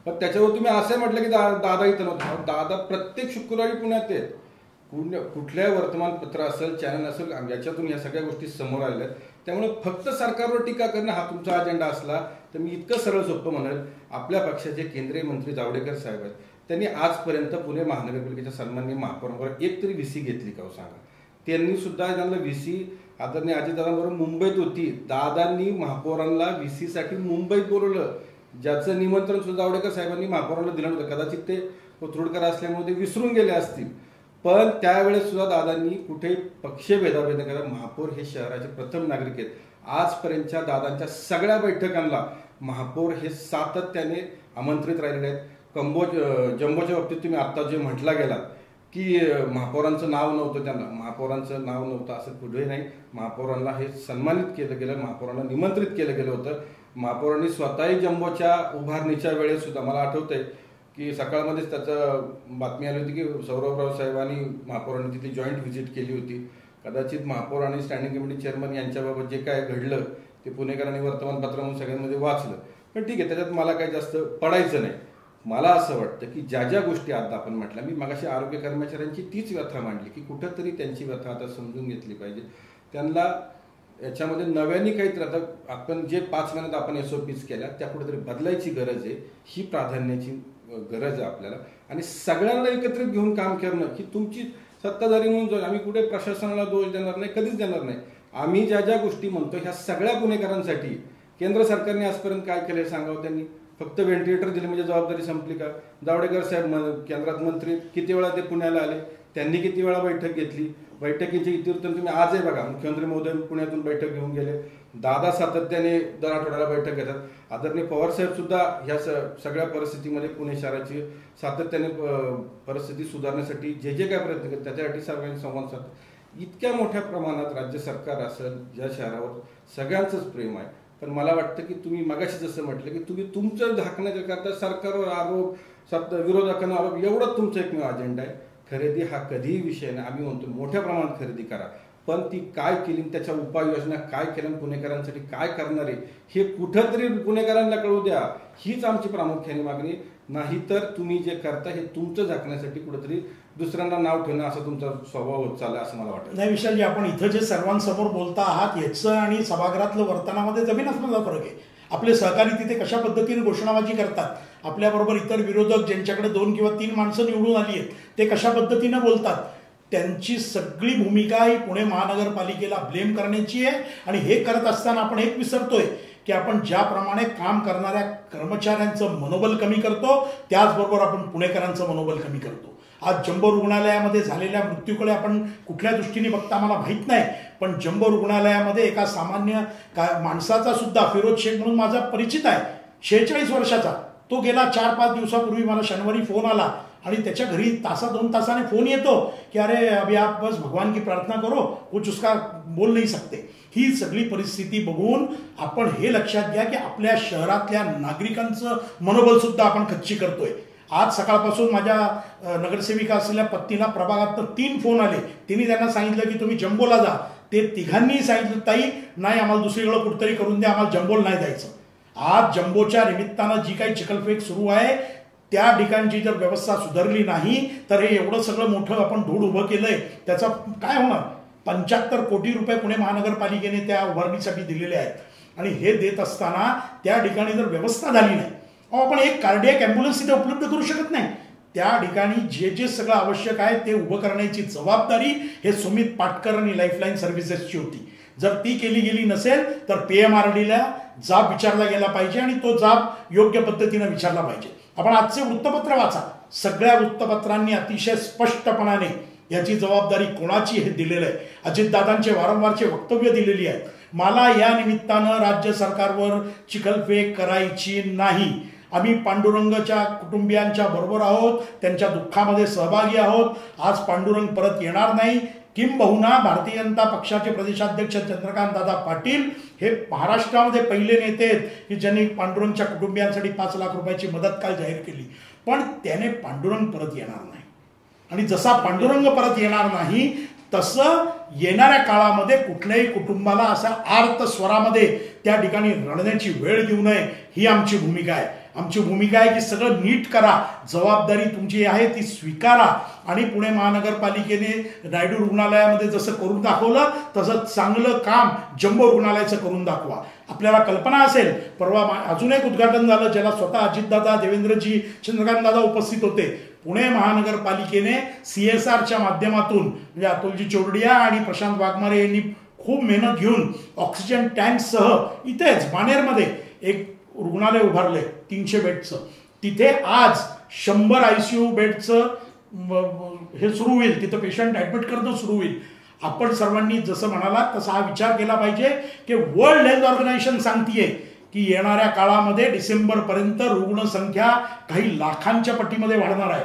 पण त्याच्यावर तुम्ही असं म्हटलं की दादा इथं नव्हतं. दादा प्रत्येक शुक्रवारी पुण्यात आहेत. कुठल्या वर्तमानपत्र असेल, चॅनल असेल, याच्यातून या सगळ्या गोष्टी समोर आल्या आहेत. त्यामुळे फक्त सरकारवर टीका करणं हा तुमचा अजेंडा असला तर मी इतकं सरळ सोपं म्हणेल, आपल्या पक्षाचे केंद्रीय मंत्री जावडेकर साहेब आहेत, त्यांनी आजपर्यंत पुणे महानगरपालिकेच्या सन्माननीय महापौरांवर एक तरी व्हीसी घेतली का सांगा. त्यांनी सुद्धा त्यांना व्हीसी आदरणीय अजितदादांबरोबर मुंबईत होती, दादांनी महापौरांना व्हीसीसाठी मुंबईत बोलवलं, ज्याचं निमंत्रण सुद्धा जावडेकर साहेबांनी महापौरांना दिलं नव्हतं. कदाचित ते कोथरूडकर असल्यामुळे ते विसरून गेले असतील, पण त्यावेळेस सुद्धा दादांनी कुठे पक्षभेदाभेद न करता, महापौर हे शहराचे प्रथम नागरिक आहेत. आजपर्यंतच्या दादांच्या सगळ्या बैठकांना महापौर हे सातत्याने आमंत्रित राहिलेले आहेत. जम्बोच्या बाबतीत तुम्ही आत्ता जे म्हटला गेला की महापौरांचं नाव नव्हतं, त्यांना महापौरांचं नाव नव्हतं असं कुठेही नाही. महापौरांना हे सन्मानित केलं गेलं, महापौरांना निमंत्रित केलं गेलं होतं. महापौरांनी स्वतःही जम्बोच्या उभारणीच्या वेळेस सुद्धा मला आठवतंय की सकाळमध्येच त्याचं बातमी आली होती की सौरभराव साहेबांनी महापौरांनी तिथे जॉईंट व्हिजिट केली होती. कदाचित महापौर आणि स्टँडिंग कमिटी चेअरमन यांच्याबाबत जे काय घडलं ते पुणेकरांनी वर्तमानपत्र म्हणून सगळ्यांमध्ये वाचलं, पण ठीक आहे, त्याच्यात मला काही जास्त पडायचं नाही. मला असं वाटतं की ज्या ज्या गोष्टी आता आपण म्हटल्या, मी मगाशी आरोग्य कर्मचाऱ्यांची तीच व्यथा मांडली की कुठंतरी त्यांची व्यथा आता समजून घेतली पाहिजे. त्यांना याच्यामध्ये नव्याने काहीतरी, आता आपण जे 5 महिन्यात आपण SOPs केल्या त्या कुठेतरी बदलायची गरज आहे, ही प्राधान्याची गरज आहे आपल्याला. आणि सगळ्यांना एकत्रित घेऊन काम करणं की तुमची सत्ताधारी म्हणून आम्ही कुठे प्रशासनाला दोष देणार नाही, कधीच देणार नाही. आम्ही ज्या ज्या गोष्टी म्हणतो ह्या सगळ्या पुणेकरांसाठी केंद्र सरकारने आजपर्यंत काय केलं सांगावं. त्यांनी फक्त व्हेंटिलेटर दिले म्हणजे जबाबदारी संपली का? जावडेकर साहेब केंद्रात मंत्री किती वेळा ते पुण्याला आले, त्यांनी किती वेळा बैठक घेतली, बैठकीचे इतिवृत्त तुम्ही आजही बघा. मुख्यमंत्री महोदय पुण्यातून बैठक घेऊन गेले, दादा सातत्याने दर आठवड्याला बैठक घेतात. आदरणीय पवारसाहेब सुद्धा ह्या सगळ्या परिस्थितीमध्ये पुणे शहराची सातत्याने परिस्थिती सुधारण्यासाठी जे जे काय प्रयत्न करतात त्याच्यासाठी सर्वांनी संवाद साधतात. इतक्या मोठ्या प्रमाणात राज्य सरकार असेल ज्या शहरावर सगळ्यांचंच प्रेम आहे. पण मला वाटतं की तुम्ही मगाशी जसं म्हटलं की तुम्ही तुमचं झाकण्याच्या करता सरकारवर आरोप, विरोधकांना आरोप, एवढंच तुमचं एकमेव अजेंडा आहे. खरेदी हा कधीही विषय नाही. आम्ही म्हणतो मोठ्या प्रमाणात खरेदी करा, पण ती काय केली, त्याच्या उपाययोजना काय केल्या, पुणेकरांसाठी काय करणार आहे हे कुठंतरी पुणेकरांना कळू द्या. हीच आमची प्रामुख्याने मागणी. नाहीतर तुम्ही जे करता हे तुमचं झाकण्यासाठी कुठेतरी दुसऱ्यांना नाव ठेवणं असा तुमचा स्वभाव होत चालला असं मला वाटतं. नाही विशालजी, आपण इथं जे सर्वांसमोर बोलता आहात याचं आणि सभागृहातलं वर्तनामध्ये जमीन आसमानाचा फरक आहे. आपले सहकारी तिथे कशा पद्धतीने घोषणाबाजी करतात, आपल्याबरोबर इतर विरोधक ज्यांच्याकडे 2 किंवा 3 माणसं निवडून आली आहेत ते कशा पद्धतीनं बोलतात, त्यांची सगळी भूमिका ही पुणे महानगरपालिकेला ब्लेम करण्याची आहे. आणि हे करत असताना आपण एक विसरतोय की आपण ज्याप्रमाणे काम करणाऱ्या कर्मचाऱ्यांचं मनोबल कमी करतो त्याचबरोबर आपण पुणेकरांचं मनोबल कमी करतो. आज जम्बो रुग्णालयामध्ये झालेल्या मृत्यूकडे आपण कुठल्या दृष्टीने बघता मला माहीत नाही, पण जम्बो रुग्णालयामध्ये एका सामान्य माणसाचा सुद्धा, फिरोज शेख म्हणून माझा परिचित आहे, 46 वर्षाचा, तो गेला 4-5 दिवसापूर्वी मला शनिवारी फोन आला आणि त्याच्या घरी 1-2 तासाने फोन येतो की अरे अभी आप बस भगवान की प्रार्थना करो, कुछ उसका बोल नहीं सकते. ही सगळी परिस्थिती बघून आपण हे लक्षात घ्या की आपल्या शहरातल्या नागरिकांचं मनोबल सुद्धा आपण खच्ची करतोय. आज सकाळपासून माझ्या नगरसेविका असलेल्या पत्नीला प्रभागात 3 फोन आले. तिने त्यांना सांगितलं की तुम्ही जम्बोला जा. ते तिघांनी सांगितलं ताई नाही, आम्हाला दुसरीकडे कुठेतरी करून द्या, आम्हाला जम्बोला नाही जायचं. आज जम्बोच्या निमित्तानं जी काही चिखलफेक सुरू आहे त्या ठिकाणची जर व्यवस्था सुधारली नाही तर हे एवढं सगळं मोठं आपण धूळ उभं केलंय त्याचा काय होणार. 75 कोटी रुपये पुणे महानगरपालिकेने त्या उभारणीसाठी दिलेले आहेत आणि हे देत असताना त्या ठिकाणी जर व्यवस्था झाली नाही, आपण एक कार्डियक ॲम्ब्युलन्स तिथे उपलब्ध करू शकत नाही. त्या ठिकाणी जे जे सगळं आवश्यक आहे ते उभं करण्याची जबाबदारी हे सुमित पाटकर आणि लाईफलाईन सर्व्हिसेसची होती. जर ती केली गेली नसेल तर PMRDला जाब विचारला गेला पाहिजे आणि तो जाब योग्य पद्धतीने विचारला पाहिजे. आपण आजचे वृत्तपत्र वाचा, सगळ्या वृत्तपत्रांनी अतिशय स्पष्टपणाने याची जबाबदारी कोणाची हे दिलेलं आहे. अजितदादांचे वारंवारचे वक्तव्य दिलेली आहेत. मला या निमित्तानं राज्य सरकारवर चिखलफेक करायची नाही. आम्ही पांडुरंगच्या कुटुंबियांच्या बरोबर आहोत, त्यांच्या दुःखामध्ये सहभागी आहोत. आज पांडुरंग परत येणार नाही. किंबहुना भारतीय जनता पक्षाचे प्रदेशाध्यक्ष चंद्रकांत दादा पाटील हे महाराष्ट्रामध्ये पहिले नेते आहेत की ज्यांनी पांडुरंगच्या कुटुंबियांसाठी 5 लाख रुपयाची मदत काल जाहीर केली. पण त्याने पांडुरंग परत येणार नाही. आणि जसा पांडुरंग परत येणार नाही तसं येणाऱ्या काळामध्ये कुठल्याही कुटुंबाला असा आर्त स्वरामध्ये त्या ठिकाणी रडण्याची वेळ देऊ नये, ही आमची भूमिका आहे. आमची भूमिका आहे की सगळं नीट करा, जबाबदारी तुमची आहे ती स्वीकारा. आणि पुणे महानगरपालिकेने नायडू रुग्णालयामध्ये जसं करून दाखवलं तसं चांगलं काम जम्बो रुग्णालयाचं करून दाखवा. आपल्याला कल्पना असेल, परवा अजून एक उद्घाटन झालं ज्याला स्वतः अजितदादा, देवेंद्रजी, चंद्रकांत दादा उपस्थित होते. पुणे महानगरपालिकेने CSRच्या माध्यमातून म्हणजे अतुलजी चोरडिया आणि प्रशांत वाघमारे यांनी खूप मेहनत घेऊन ऑक्सिजन टँकसह इथेच बाणेरमध्ये एक रुग्णालय उभारलंय 300 बेडचं. तिथे आज 100 ICU बेडचं हे सुरू होईल, तिथं पेशंट ऍडमिट करणं सुरू होईल. आपण सर्वांनी जसं म्हणाला तसा हा विचार केला पाहिजे की वर्ल्ड हेल्थ ऑर्गनायझेशन सांगतीये की येणाऱ्या काळामध्ये डिसेंबरपर्यंत रुग्णसंख्या काही लाखांच्या पटीमध्ये वाढणार आहे.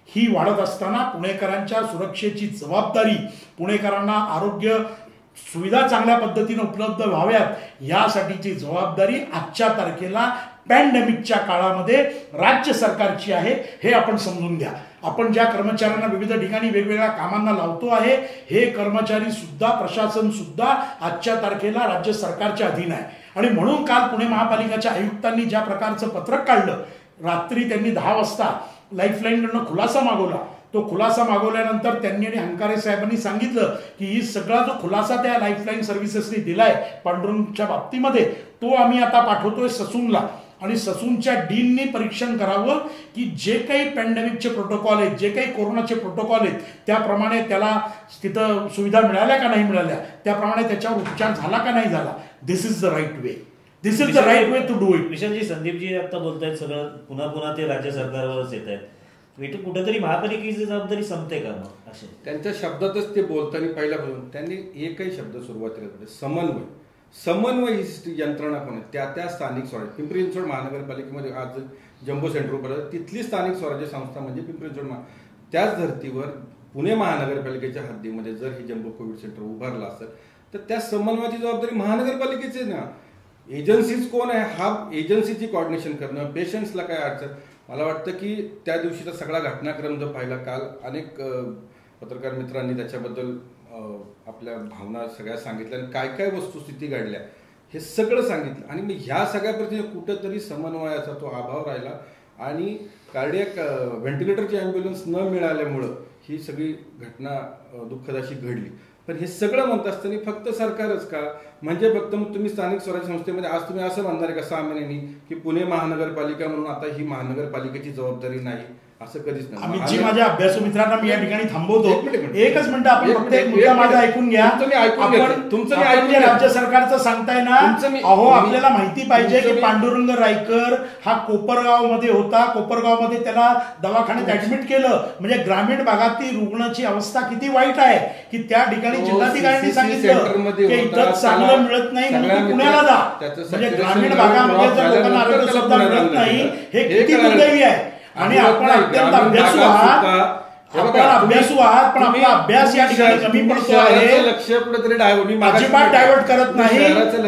ही वाढत असताना पुणेकरांच्या सुरक्षेची जबाबदारी, पुणेकरांना आरोग्य सुविधा चांगल्या पद्धतीने उपलब्ध व्हाव्यात यासाठीची जबाबदारी आजच्या तारखेला पॅन्डेमिकच्या काळामध्ये राज्य सरकारची आहे, हे आपण समजून घ्या. आपण ज्या कर्मचाऱ्यांना विविध ठिकाणी वेगवेगळ्या कामांना लावतो आहे हे कर्मचारी सुद्धा, प्रशासन सुद्धा आजच्या तारखेला राज्य सरकारच्या अधीन आहे. आणि म्हणून काल पुणे महापालिकेच्या आयुक्तांनी ज्या प्रकारचं पत्रक काढलं, रात्री त्यांनी 10 वाजता लाईफलाईनकडनं खुलासा मागवला. तो खुलासा मागवल्यानंतर त्यांनी आणि हंकारे साहेबांनी सांगितलं की ही सगळा जो खुलासा त्या लाईफलाईन सर्व्हिसेसनी दिलाय पांडुरंगच्या बाबतीमध्ये तो आम्ही आता पाठवतोय ससूनला. आणि ससूनच्या डीननी परीक्षण करावं की जे काही पॅन्डेमिकचे प्रोटोकॉल आहेत, जे काही कोरोनाचे प्रोटोकॉल आहेत त्याप्रमाणे त्याला तिथं सुविधा मिळाल्या का नाही मिळाल्या, त्याप्रमाणे त्याच्यावर उपचार झाला का नाही झाला. This is the right way, this is the right way to do it. Vishalji, Sandeepji आता बोलतायत सगळं पुन्हा पुन्हा ते राज्य सरकारवरच येत आहेत. कुठेतरी महापालिकेची जबाबदारी संपते का मग असे? त्यांच्या शब्दातच ते बोलताना पहिल्यापासून त्यांनी एकही शब्द सुरुवातीला समन्वय ही यंत्रणा कोण आहे? त्या स्थानिक स्वराज्य, पिंपरी चिंचवड महानगरपालिकेमध्ये आज जम्बो सेंटर उभं राहिलं, तिथली स्थानिक स्वराज्य संस्था म्हणजे पिंपरी चिंचवड त्याच धर्तीवर पुणे महानगरपालिकेच्या हद्दीमध्ये जर हे जम्बो कोविड सेंटर उभारलं असेल तर त्या समन्वयाची जबाबदारी महानगरपालिकेची ना. एजन्सीज कोण आहे? हा एजन्सीची कॉर्डिनेशन करणं, पेशंट्सला काय अडचण. मला वाटतं की त्या दिवशीचा सगळा घटनाक्रम जो पाहिला काल, अनेक पत्रकार मित्रांनी त्याच्याबद्दल आपल्या भावना सगळ्या सांगितल्या आणि काय काय वस्तुस्थिती घडल्या हे सगळं सांगितलं. आणि मग ह्या सगळ्या कुठंतरी समन्वयाचा तो अभाव राहिला आणि कार्डियक व्हेंटिलेटरची ॲम्ब्युलन्स न मिळाल्यामुळं ही सगळी घटना दुःखद अशी घडली. पण हे सगळं म्हणत असताना फक्त सरकारच का? म्हणजे फक्त मग तुम्ही स्थानिक स्वराज्य संस्थेमध्ये आज तुम्ही असं म्हणणार आहे का 6 महिन्यांनी की पुणे महानगरपालिका म्हणून आता ही महानगरपालिकेची जबाबदारी नाही? असं कधीच नाही. आम्ही जी माझ्या अभ्यासू मित्रांना मी या ठिकाणी थांबवतो. एकच मिनिट, आपण फक्त एक मुद्दा माझा ऐकून घ्या. आपण जे राज्य सरकारचं सांगताय ना, अहो आपल्याला माहिती पाहिजे की पांडुरंग रायकर हा कोपरगाव मध्ये होता. कोपरगाव मध्ये त्याला दवाखान्यात ऍडमिट केलं. म्हणजे ग्रामीण भागातील रुग्णाची अवस्था किती वाईट आहे की त्या ठिकाणी जिल्हाधिकाऱ्यांनी सांगितलं की इथं चांगलं मिळत नाही म्हणून पुण्याला जा. म्हणजे ग्रामीण भागामध्ये जर लोकांना आरोग्य सुविधा मिळत नाही हे किती दुर्दैवी आहे. आणि आपण अत्यंत अभ्यासू आहात, पण आपला अभ्यास या ठिकाणी कमी पडतो आहे. लक्ष कुठेतरी अजिबात डायव्हर्ट करत नाही.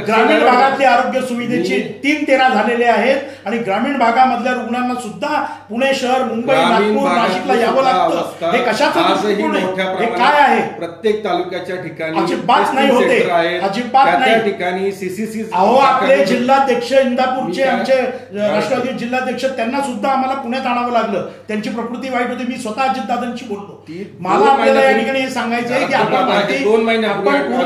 ग्रामीण भागातल्या आरोग्य सुविधेचे 3-13 झालेले आहेत आणि ग्रामीण भागामधल्या रुग्णांना सुद्धा पुणे शहर, मुंबई, नागपूर, नाशिकला यावं लागतं. हे कशाचं दृष्टिकोन आहे? हे काय आहे? प्रत्येक तालुक्याच्या ठिकाणी अजिबात नाही होते, अजिबात नाही. ठिकाणी सीसीसी. अहो आपले जिल्हाध्यक्ष इंदापूरचे, आमचे राष्ट्रवादी जिल्हाध्यक्ष, त्यांना सुद्धा आम्हाला पुण्यात आणावं लागलं. त्यांची प्रकृती वाईट होती. मी स्वतः अजितदादांची बोलतो. मला आपल्याला या ठिकाणी हे सांगायचं आहे की आपण पूर्ण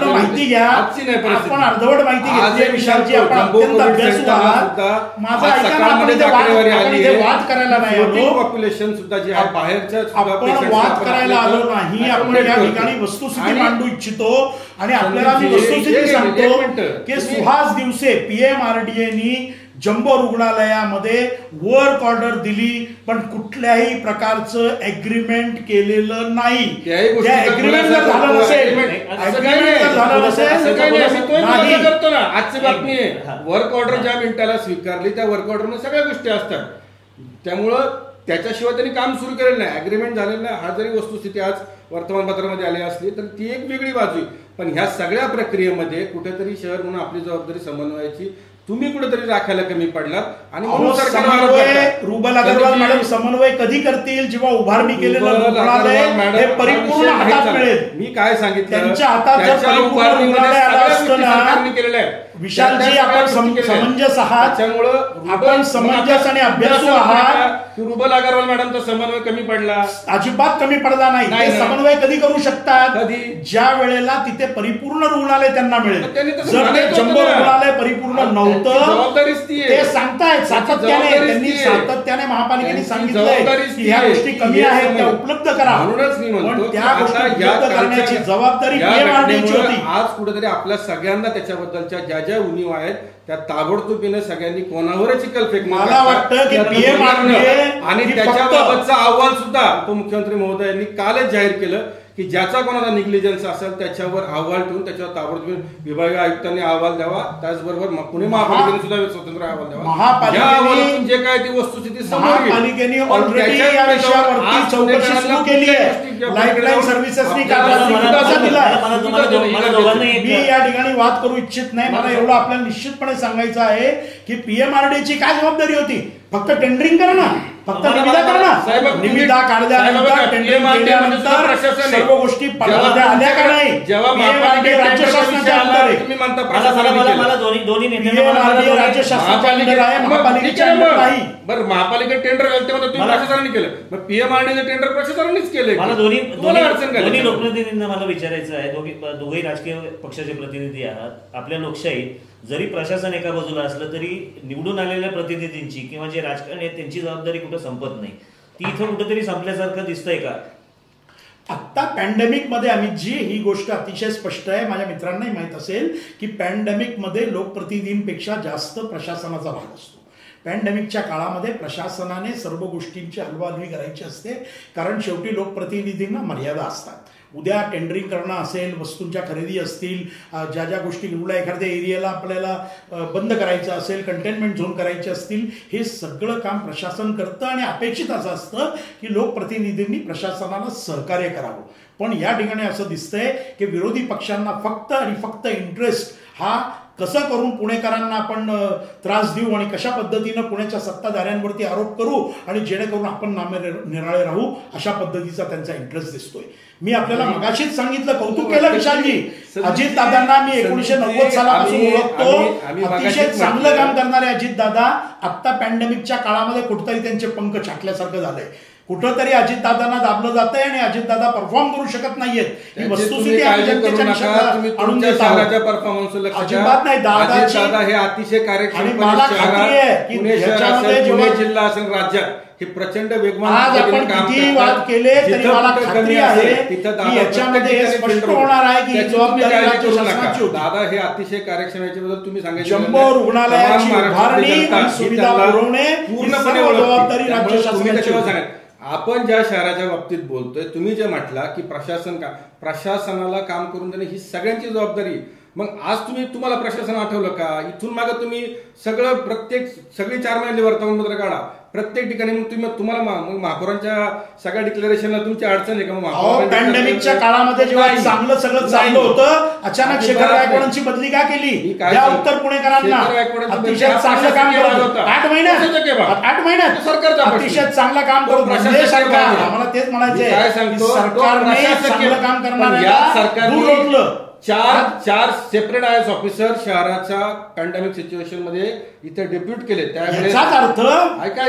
माहिती घ्या. आपण अर्धवट माहिती घेतली विषयाची. आपण अत्यंत अभ्यासू आहात. माझा ऐका ना, आपण इथे वाद करायला नाही आलो. पॉप्युलेशन सुद्धा जे आहे बाहेरच्या, आपण वाद करायला आलो नाही. आपण या ठिकाणी वस्तुस्थिती मांडू इच्छितो आणि आपल्याला मी वस्तुस्थिती सांगतो की सुहास दिवसे पीएमआरडीएनी जम्बो रुग्णालयामध्ये वर्क ऑर्डर दिली पण कुठल्याही प्रकारचं एग्रीमेंट केलेलं नाही. त्या एग्रीमेंट जर झालं नसेल, करतो ना. आजची बातमी आहे, वर्क ऑर्डर ज्या मिनिटाला स्वीकारली त्या वर्क ऑर्डरमध्ये सगळ्या गोष्टी असतात. त्यामुळं त्याच्याशिवाय त्यांनी काम सुरू केलेलं नाही, अग्रीमेंट झालेलं नाही. हा जरी वस्तुस्थिती आज वर्तमानपत्रामध्ये आली असली तर ती एक वेगळी बाजू आहे. पण ह्या सगळ्या प्रक्रियेमध्ये कुठेतरी शहर म्हणून आपली जबाबदारी समन्वयाची तुम्ही कुठेतरी राखायला कमी पडलात. आणि रुबल अग्रवाल मॅडम समन्वय कधी करतील? जेव्हा उभारणी केलेलं रुग्णालय हे परिपूर्ण हातात मिळेल. मी काय सांगितलं, त्यांच्या हातात जर परिपूर्ण रुग्णालय आलं असतं ना केलेलं आहे. विशालजी आपण समंजस आहात, त्यामुळं आपण समंजस आणि अभ्यासू आहात. रुबल अग्रवाल मॅडमचा समन्वय कमी पडला? अजिबात कमी पडला नाही. ते समन्वय कधी करू शकतात? ज्या वेळेला तिथे परिपूर्ण रुग्णालय त्यांना मिळेल. जर ते जम्बो रुग्णालय परिपूर्ण नव्हतं ते सांगतायत सातत्याने, त्यांनी सातत्याने महापालिकेने सांगितलंय की ह्या गोष्टी कमी आहेत त्या उपलब्ध करा. पण त्या गोष्टी उपलब्ध करण्याची जबाबदारी पीएमआरडीएची होती. आज कुठेतरी आपल्या सगळ्यांना त्याच्याबद्दलच्या ज्या ज्या उणीव आहेत त्या ताबडतोबीने सगळ्यांनी कोणावरच चिखलफेक. मला वाटतं की पीएमआरडीए आणि त्याच्याबाबतचा अहवाल सुद्धा उपमुख्यमंत्री महोदयांनी कालच जाहीर केलं की ज्याचा कोणाचा निग्लिजन्स असेल त्याच्यावर अहवाल ठेवून त्याच्यावर ताबडतोब विभागीय आयुक्तांनी अहवाल द्यावा. त्याचबरोबर पुणे महापालिकेने सुद्धा स्वतंत्र अहवाल द्यावा. या अहवालातून जे काय ती वस्तुस्थिती महापालिकेने ऑलरेडी या विषयावरती चौकशी सुरू केली आहे. लाईफलाईन सर्व्हिसेसनी मी या ठिकाणी वाद करू इच्छित नाही. मला एवढं आपल्याला निश्चितपणे सांगायचं आहे की पीएमआरडीची काय जबाबदारी होती? फक्त टेंडरिंग करा ना, फक्त निविदा करा ना. निविदा काढल्यानंतर टेंडरिंग केल्यानंतर सर्व गोष्टी पडद्यावर आल्या का नाही? राज्य शासनाच्या अंडर आहे. तुम्ही म्हणता मला दोन्ही पीएमआरडीए राज्य शासनाच्या अंडर आहे, महापालिकेच्या अंडर नाही. बरं, महापालिकेत टेंडर झालं तेव्हा तुम्ही प्रशासनाने केलं, मग पीएमआरडीए टेंडर प्रशासनानेच केलं. मला दोन्ही लोकप्रतिनिधींना मला विचारायचं आहे. दोघेही राजकीय पक्षाचे प्रतिनिधी आहात. आपल्या लोकशाहीत जरी प्रशासन एका बाजूला असलं तरी निवडून आलेल्या प्रतिनिधींची किंवा जे राजकारण आहेत त्यांची जबाबदारी कुठं संपत नाही. ती इथं कुठेतरी संपल्यासारखं दिसतंय का? आत्ता पॅन्डेमिक मध्ये आम्ही जी ही गोष्ट अतिशय स्पष्ट आहे, माझ्या मित्रांनाही माहित असेल की पॅन्डेमिक मध्ये लोकप्रतिनिधींपेक्षा जास्त प्रशासनाचा भाग असतो. पॅन्डेमिकच्या काळामध्ये प्रशासनाने सर्व गोष्टींची हलवाहलवी करायची असते, कारण शेवटी लोकप्रतिनिधींना मर्यादा असतात. उद्या टेंडरिंग करणं असेल, वस्तूंच्या खरेदी असतील, ज्या ज्या गोष्टी उद्या एखाद्या एरियाला आपल्याला बंद करायचं असेल, कंटेनमेंट झोन करायचे असतील, हे सगळं काम प्रशासन करतं आणि अपेक्षित असं असतं की लोकप्रतिनिधींनी प्रशासनाला सहकार्य करावं. पण या ठिकाणी असं दिसतंय की विरोधी पक्षांना फक्त आणि फक्त इंटरेस्ट हा कसं करून पुणेकरांना आपण त्रास देऊ आणि कशा पद्धतीनं पुण्याच्या सत्ताधाऱ्यांवरती आरोप करू आणि जेणेकरून आपण निराळे राहू, अशा पद्धतीचा त्यांचा इंटरेस्ट दिसतोय. मी आपल्याला मगाशीच सांगितलं, कौतुक केलं विशालजी, अजितदादांना मी 1990 सालापासून ओळखतो. अतिशय चांगलं काम करणारे अजितदादा आत्ता पॅन्डेमिकच्या काळामध्ये कुठेतरी त्यांचे पंख छाटल्यासारखं झालंय. कुठंतरी अजितदादांना दाबलं जातंय आणि अजितदादा परफॉर्म करू शकत नाहीयेत. ही वस्तुस्थिती आणून अजिबात नाही. दादाची हे अतिशय कार्यक्षम मला खात्री आहे की ह्याच्यामध्ये जेव्हा जिल्हा असेल राज्यात हे प्रचंड वेगवान आज आपण किती वाद केले तरी मला खात्री आहे की याच्यामध्ये हे स्पष्ट होणार आहे की ही जबाबदारी राज्य शासनाची होती. दादा हे अतिशय कार्यक्षम, याच्याबद्दल तुम्ही सांगायचं जम्बो रुग्णालयाची उभारणी आणि सुविधा पुरवणे पूर्णपणे जबाबदारी राज्य शासनाची होती. आपण ज्या शहराच्या बाबतीत बोलतोय, तुम्ही जे म्हटला की प्रशासनाला काम करून देणे ही सगळ्यांची जबाबदारी. मग आज तुम्हाला प्रशासन आठवलं का? इथून मागे तुम्ही सगळी 4 महिन्याची वर्तमानपत्र काढा प्रत्येक ठिकाणी. मग तुम्हाला महापौरांच्या सगळ्या डिक्लेरेशनला तुमची अडचण आहे का? पॅन्डेमिकच्या काळामध्ये जेव्हा चांगलं सगळं चाललं होतं, अचानक शेखर गायकवाडांची बदली का केली? या उत्तर पुणेकरांना अतिशय चांगलं काम करत होतं. 8 महिन्यात सरकारचं अतिशय चांगलं काम करत म्हणजे सरकार. आम्हाला तेच म्हणायचंय, सरकारने चांगलं काम करणाऱ्या दूर रोखलं. 4 सेपरेट आयएस ऑफिसर शहराच्या पॅन्डेमिक सिच्युएशन मध्ये इथे डेप्युट केले. त्यावेळेस अर्थ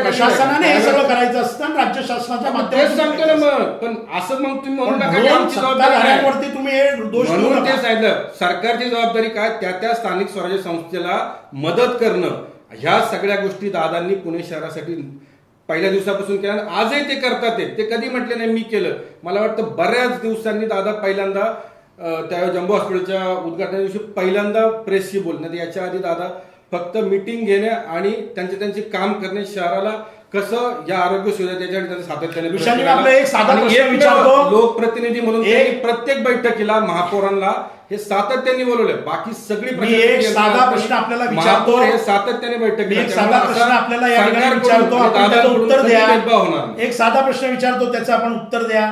प्रशासनाने हे सगळं करायचं असतं, राज्य शासनाच्या माध्यमातून सांगतो ना. मग पण असं मग तुम्ही म्हणू नका की आमची जबाबदारी तुम्ही दोष म्हणून ते सांगितलं. सरकारची जबाबदारी काय? त्या स्थानिक स्वराज्य संस्थेला मदत करणं. ह्या सगळ्या गोष्टी दादांनी पुणे शहरासाठी पहिल्या दिवसापासून केलं, आजही ते करतात. ते कधी म्हटले नाही मी केलं. मला वाटतं बऱ्याच दिवसांनी दादा पहिल्यांदा त्यावेळी जम्बो हॉस्पिटलच्या उद्घाटना दिवशी पहिल्यांदा प्रेसशी बोलण्यात. याच्या आधी दादा फक्त मीटिंग घेणे आणि त्यांचे काम करणे, शहराला कसं या आरोग्य सुविधा त्याच्यासाठी सातत्याने लोकप्रतिनिधी म्हणून प्रत्येक बैठकीला महापौरांना हे सातत्याने बोलवलंय. बाकी सगळी एक साधा प्रश्न आपल्याला विचारतो, हे सातत्याने बैठक एक साधा प्रश्न आपल्याला या ठिकाणी विचारतो, आपण त्याचं उत्तर द्या. एक साधा प्रश्न विचारतो, त्याचं आपण उत्तर द्या.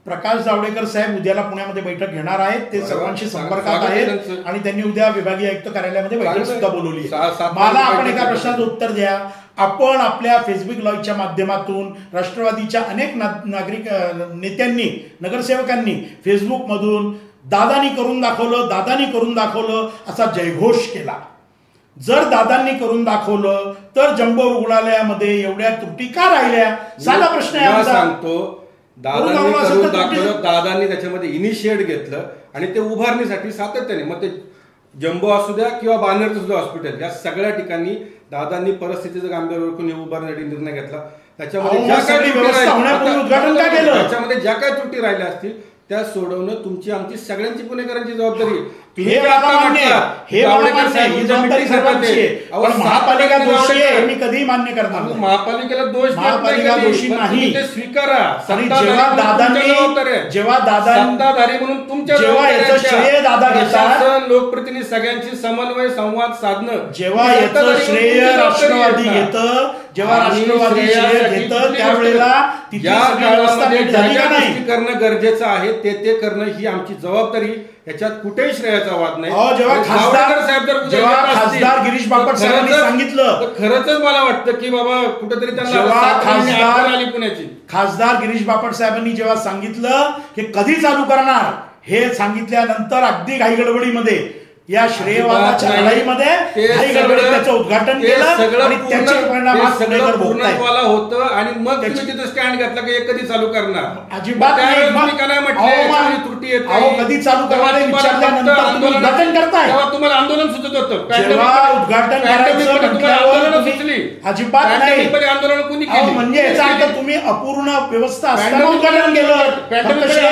प्रकाश जावडेकर साहेब उद्याला पुण्यामध्ये बैठक घेणार आहेत. ते सर्वांशी संपर्कात आहेत आणि त्यांनी उद्या विभागीय आयुक्त कार्यालयामध्ये बैठक सुद्धा बोलवली. मला आपण एका प्रश्नाचं उत्तर द्या. आपण आपल्या फेसबुक लाईव्हच्या माध्यमातून राष्ट्रवादीच्या अनेक नागरिक नेत्यांनी, नगरसेवकांनी फेसबुकमधून दादानी करून दाखवलं असा जयघोष केला. जर दादांनी करून दाखवलं तर जम्बो रुग्णालयामध्ये एवढ्या त्रुटी का राहिल्या? साधा प्रश्न आहे आमचा. सांगतो, दादांनी करून दाखवलं, दादांनी त्याच्यामध्ये इनिशिएट घेतलं आणि ते उभारणीसाठी सातत्याने, मग ते जम्बो असू द्या किंवा बानेरचं सुद्धा हॉस्पिटल, या सगळ्या ठिकाणी दादांनी परिस्थितीचं गांभीर्य ओळखून उभारण्यासाठी निर्णय घेतला. त्याच्यामध्ये ज्या काही त्रुटी राहिल्या असतील त्या सोडवणं तुमची आमची सगळ्यांची पुणेकरांची जबाबदारी. महापालिका दोषी आहे, मी कधीही मान्य करणार. महापालिकेला दोष दोषी नाही, ते स्वीकारा. जेव्हा सत्ताधारी म्हणून तुमच्या श्रेय दादा घेतात, लोकप्रतिनिधी सगळ्यांची समन्वय संवाद साधणं, जेव्हा याचं श्रेय राष्ट्रवादी घेतं, जेव्हा राष्ट्रवादी श्रेय घेतं त्यावेळेला करणं गरजेचं आहे. ते करणं ही आमची जबाबदारी. याच्यात कुठेही श्रेयाचा वाद नाही. जेव्हा खासदार गिरीश बापट साहेबांनी सांगितलं, खरंच मला वाटतं की बाबा कुठेतरी त्यांना पुण्याची खासदार गिरीश बापट साहेबांनी जेव्हा सांगितलं की कधी चालू करणार, हे सांगितल्यानंतर अगदी घाईगडबडीमध्ये या श्रेयवादाच्या लढाईमध्ये त्याचं उद्घाटन केलं आणि त्याचे परिणाम पूर्णत्वाला होतं आणि मग तुम्ही तिथं स्टँड घेतला की कधी चालू करणार. अजिबात त्रुटी येते, कधी चालू करणार विचारल्यानंतर उद्घाटन करताय तेव्हा तुम्हाला आंदोलन सुचत होतं. जेव्हा उद्घाटन करायचं सुचली अजिबात नाही आंदोलन कुणी केलं? म्हणजे तुम्ही अपूर्ण व्यवस्था असताना उद्घाटन केलं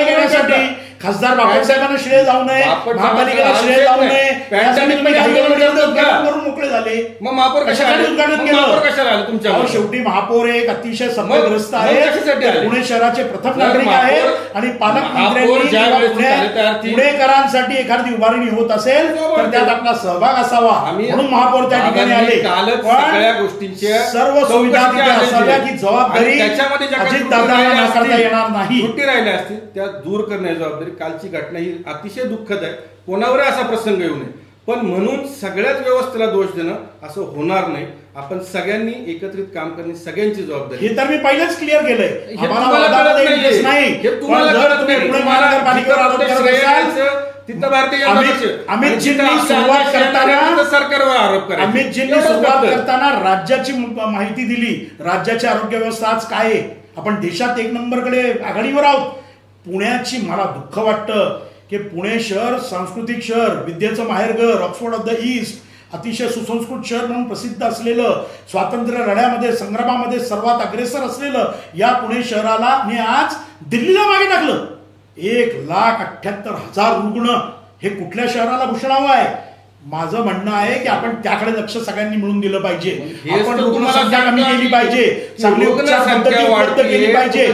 घेण्यासाठी. खासदार बापटसाहेबांना श्रेय जाऊ नये, महापालिकेला श्रेय जाऊ नये, यासाठी तुम्ही घाईगडबडीने मोकळे झाले. मग महापौर कशासाठी उद्घाटन केलं? तुमच्या शेवटी महापौर एक अतिशय संपग्रस्त आहे, पुणे शहराचे प्रथम नागरिक आहेत आणि पालकमंत्र्यांनी पुणेकरांसाठी एखादी उभारणी होत असेल तर त्यात आपला सहभाग असावा म्हणून महापौर त्या ठिकाणी आले. सगळ्या गोष्टींच्या सर्व सुविधा तिथे असाव्या की जबाबदारी अजितदादांना नाकारता येणार नाही. त्रुटी राहिल्या असतील त्या दूर करण्याची जबाबदारी. कालची घटना ही अतिशय दुःखद आहे, कोणावर असा प्रसंग येऊ नये, पण म्हणून सगळ्याच व्यवस्थेला दोष देणं असं होणार नाही. आपण सगळ्यांनी एकत्रित काम करणे सगळ्यांची जबाबदारी. हे तर मी पहिलेच क्लिअर केलंय. अमितजींनी सुरुवात करताना राज्याची माहिती दिली. राज्याची आरोग्य व्यवस्था आज काय आहे, आपण देशात एक नंबरकडे आघाडीवर आहोत. पुण्याची मला दुःख वाटतं की पुणे शहर सांस्कृतिक शहर, विद्येचं माहेरघर, ऑक्सफोर्ड ऑफ द ईस्ट, अतिशय सुसंस्कृत शहर म्हणून प्रसिद्ध असलेलं, स्वातंत्र्य लढ्यामध्ये संग्रामामध्ये सर्वात अग्रेसर असलेलं या पुणे शहराला मी आज दिल्लीला मागे टाकलं. 1,78,000 रुग्ण हे कुठल्या शहराला भूषणावं आहे? माझं म्हणणं आहे की आपण त्याकडे लक्ष सगळ्यांनी मिळून दिलं पाहिजे. आपण रुग्णसंख्या कमी केली पाहिजे, चांगली उपचार पद्धती उपलब्ध केली पाहिजे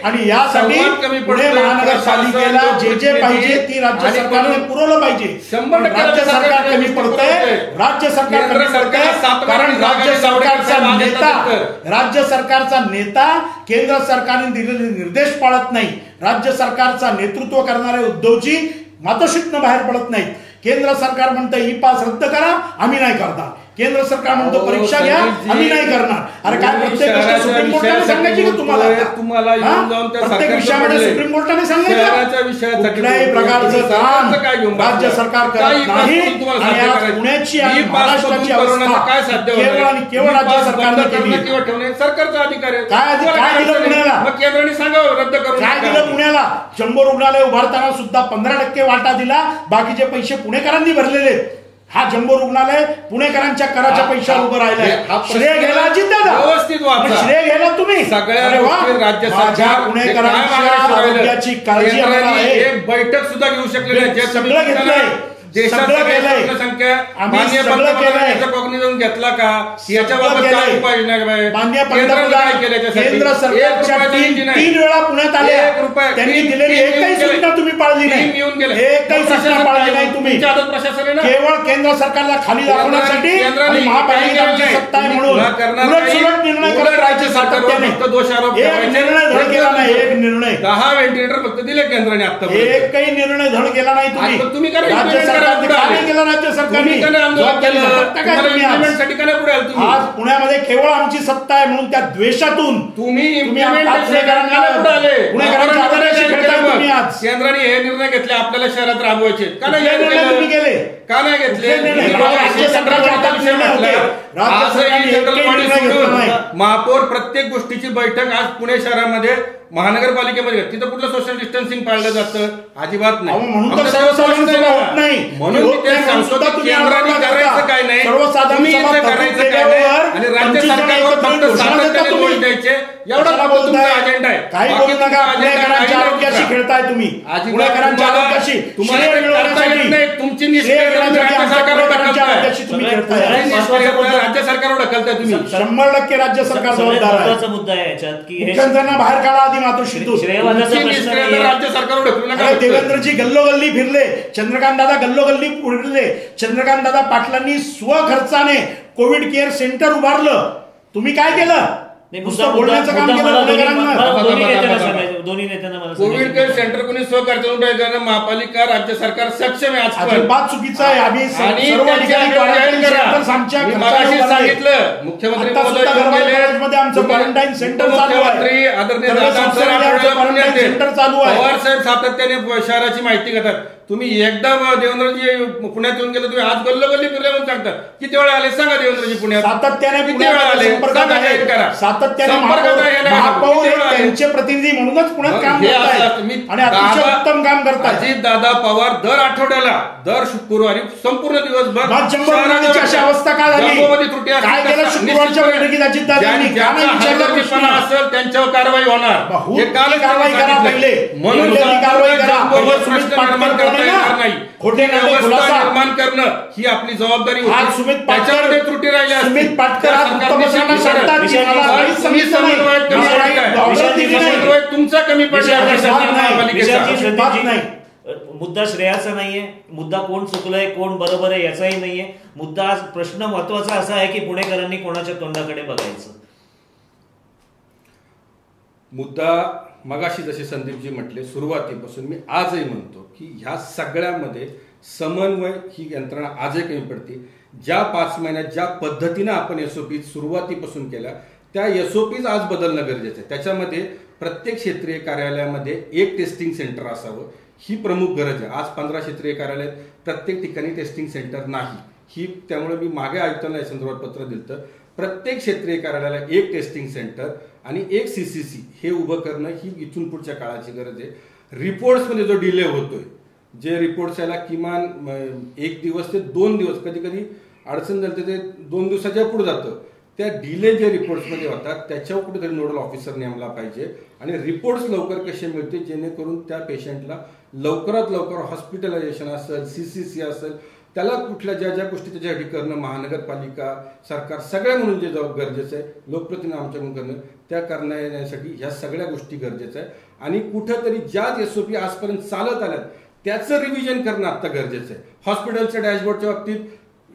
आणि यासाठी पुणे महानगरपालिकेला जे जे पाहिजे ती राज्य सरकारने पुरवलं पाहिजे. राज्य सरकार कमी पडतंय, राज्य सरकार कमी पडतंय कारण राज्य सरकारचा नेता केंद्र सरकारने दिलेले निर्देश पाळत नाही. राज्य सरकारचा नेतृत्व करणारे उद्धवजी मातोश्रीतनं बाहेर पडत नाहीत. केंद्र सरकार म्हणतं ई पास रद्द करा, आम्ही नाही करणार. केंद्र सरकार म्हणतो परीक्षा घ्या, आम्ही नाही करणार. अरे काय प्रत्येक गोष्ट सुप्रीम कोर्टाने सांगायची का तुम्हाला? प्रत्येक विषयामध्ये सुप्रीम कोर्टाने सांगायचं कुठल्याही प्रकारचं काम राज्य सरकार करत नाही. पुण्याची आणि महाराष्ट्राची अवस्था केवळ आणि केवळ राज्य सरकारने केली. सरकारचा अधिकार आहे. काय दिलं पुण्याला? केंद्राने सांगावं रद्द करून. काय दिलं पुण्याला? जम्बो रुग्णालय उभारताना सुद्धा 15% वाटा दिला, बाकीचे पैसे पुणेकरांनी भरलेले. हा जम्बो रुग्णालय पुणेकरांच्या कराच्या पैशावर उभं राहिलंय. श्रेय घ्यायला अजितदादा, व्यवस्थित श्रेय घ्यायला तुम्ही. सगळ्या राज्य पुणेकरांच्या आरोग्याची काळजी आहे. एक बैठक सुद्धा घेऊ शकले नाही. सगळं घेतलंय, देशातल्या कॉग्निझन घेतला का? याच्याबाबत काय उपाययोजना मान्य पंतप्रधान केंद्र सरकारच्या 3 वेळा पुण्यात आले, त्यांनी दिलेली एकही सूचना तुम्ही पाळली नाही. एकही सूचना पाळली नाही तुम्ही. केवळ केंद्र सरकारला खाली दाखवण्यासाठी आणि महापालिकेची सत्ता आहे म्हणून उलट निर्णय करत राज्य सातत्याने एक निर्णय धड केला नाही. एक निर्णय 10 व्हेंटिलेटर फक्त दिले केंद्राने आता. एकही निर्णय धड केला नाही तुम्ही. राज्य सरकार राज्य सरकारने आज पुण्यामध्ये केवळ आमची सत्ता आहे म्हणून त्या द्वेषातून केंद्राने हे निर्णय घेतले आपल्याला शहरात राबवायचे. का नाही केले? का नाही घेतले? राज्य सरकारच्या महापौर प्रत्येक गोष्टीची बैठक आज पुणे शहरामध्ये महानगरपालिकेमध्ये तिथं कुठलं सोशल डिस्टन्सिंग पाळलं जातं? अजिबात नाही. म्हणून केंद्राने करायचं काय नाही, तुम्ही करायचं काय नाही आणि राज्य सरकारवर फक्त सातत्याने दोष द्यायचे एवढा तुमचा अजेंडा आहे. काही बोलू नका. पुणेकरांच्या आरोग्याशी खेळताय तुम्ही. पुणेकरांच्या आरोग्याशी तुमची निष्क्रियता राज्य सरकारवर ढकलताय. राज्य सरकारवर ढकलताय तुम्ही. 100% राज्य सरकार जबाबदार आहे. मुद्दा आहे याच्यात की मुख्यमंत्र्यांना बाहेर काढा आधी मातोश्रीतून. राज्य सरकारवर ढकलू नका. देवेंद्रजी गल्लोगल्ली फिरले, चंद्रकांत दादा गल्लोगल्ली फिरले. चंद्रकांत दादा पाटलांनी स्वखर्चाने कोविड केअर सेंटर उभारलं. तुम्ही काय केलं? बोलण्याचं काम दोन्ही नेत्यांना कोविड केअर सेंटर कोणी सहकार्य महापालिका राज्य सरकार सक्षम आहे. अजिबात चुकीचं आहे. आम्ही सांगितलं मुख्यमंत्री आमचं क्वारंटाईन सेंटर चालू आहे. पवार साहेब सातत्याने शहराची माहिती घेतात. तुम्ही एकदा देवेंद्रजी पुण्यात येऊन गेले, तुम्ही आज गल्लोगल्ली फिरले म्हणून सांगतात. किती वेळा आले सांगा देवेंद्रजी पुण्यात? सातत्याने किती वेळा आले? सातत्याने महापौर त्यांचे प्रतिनिधी म्हणूनच पुण्यात काम करतात आणि अतिशय उत्तम काम करतात. अजितदादा पवार दर आठवड्याला दर शुक्रवारी संपूर्ण दिवसभर अशी अवस्था काय झाली? काय केलं शुक्रवारच्या बैठकीत अजितदादांनी? असेल त्यांच्यावर कारवाई होणार भाऊ, हे कालच कारवाई त्यांनी करा सांगितलं. पहिले. म्हणून पहिले ती कारवाई करा. जंगोवर सुमित प्रश्न पाटकर निर्माण करता कोणी ना? येणार नाही. खोटे नाटे व्यवस्था खुलासा. निर्माण करणं ही आपली जबाबदारी आज होती. सुमित त्याच्यामध्ये पाटकर त्रुटी राहिल्या असतील. सुमित पाटकर त्या आज सरकारने मुख्यमंत्र्यांना शिक्षा सांगतात की विषय- मला काहीच तुम्ही समजलं नाही. समन्वय कमी मला काही पडताय. प्रॉब्लेम दिली नाही. समन्वय तुमचा कमी पडला विषयाची बात नाही. महापालिकेचा. विषयाची बात संदीपजी, नाही. मुद्दा श्रेयाचा नाहीये, मुद्दा कोण चुकलंय कोण बरोबर आहे याचाही नाहीये. मुद्दा आज प्रश्न महत्वाचा असा आहे की पुणेकरांनी कोणाच्या तोंडाकडे बघायचं. मुद्दा मगाशी जसे संदीपजी म्हटले सुरुवातीपासून मी आजही म्हणतो की ह्या सगळ्यामध्ये समन्वय ही यंत्रणा आजही कमी पडते. ज्या 5 महिन्यात ज्या पद्धतीनं आपण एसओपी सुरुवातीपासून केल्या त्या एसओपीज आज बदलणं गरजेचं आहे. त्याच्यामध्ये प्रत्येक क्षेत्रीय कार्यालयामध्ये एक टेस्टिंग सेंटर असावं ही प्रमुख गरज आहे. आज 15 क्षेत्रीय कार्यालयात प्रत्येक ठिकाणी टेस्टिंग सेंटर नाही. ही त्यामुळे मी मागे आयुक्तांना या संदर्भात पत्र दिलं. प्रत्येक क्षेत्रीय कार्यालयाला एक टेस्टिंग सेंटर आणि एक सीसीसी हे उभं करणं ही इथून पुढच्या काळाची गरज आहे. रिपोर्ट्समध्ये जो डिले होतोय, जे रिपोर्ट्स याला किमान 1 दिवस ते 2 दिवस, कधी कधी अडचण झाली तर ते 2 दिवसाच्या पुढे जातं. त्या डिले जे रिपोर्ट्समध्ये होतात त्याच्यावर कुठेतरी नोडल ऑफिसर नेमला पाहिजे आणि रिपोर्ट्स लवकर कसे मिळते जेणेकरून त्या पेशंटला लवकरात लवकर हॉस्पिटलायझेशन असेल, सीसीसी असेल, त्याला कुठल्या ज्या ज्या गोष्टी त्याच्यासाठी करणं, महानगरपालिका सरकार सगळ्या म्हणून जे जबाब गरजेचं आहे, लोकप्रतिनिधी आमच्याकडून करणं त्या करण्यासाठी ह्या सगळ्या गोष्टी गरजेच्या आहे. आणि कुठंतरी ज्या एसओपी आजपर्यंत चालत आल्यात त्याचं रिव्हिजन करणं आता गरजेचं आहे. हॉस्पिटलच्या डॅशबोर्डच्या बाबतीत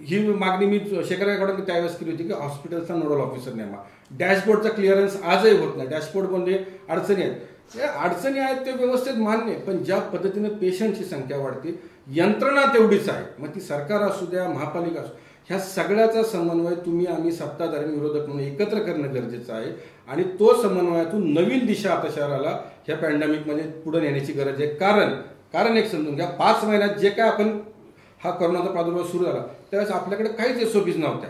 ही मागणी मी शेखराकडून त्यावेळेस केली होती की हॉस्पिटलचा नोडल ऑफिसर नेमा. डॅशबोर्डचा क्लिअरन्स आजही होत नाही. डॅशबोर्डमध्ये अडचणी आहेत. त्या अडचणी आहेत ते व्यवस्थित मान्य, पण ज्या पद्धतीनं पेशंटची संख्या वाढते यंत्रणा तेवढीच आहे. मग ती सरकार असू द्या, महापालिका असू, ह्या सगळ्याचा समन्वय तुम्ही आम्ही सत्ताधारी विरोधक म्हणून एकत्र करणं गरजेचं आहे. आणि तो समन्वयातून नवीन दिशा आता शहराला ह्या पॅन्डेमिकमध्ये पुढे नेण्याची गरज आहे. कारण एक समजून घ्या, 5 महिन्यात जे काय आपण हा कोरोनाचा प्रादुर्भाव सुरू झाला त्यावेळेस आपल्याकडे काहीच एसओपीज नव्हत्या.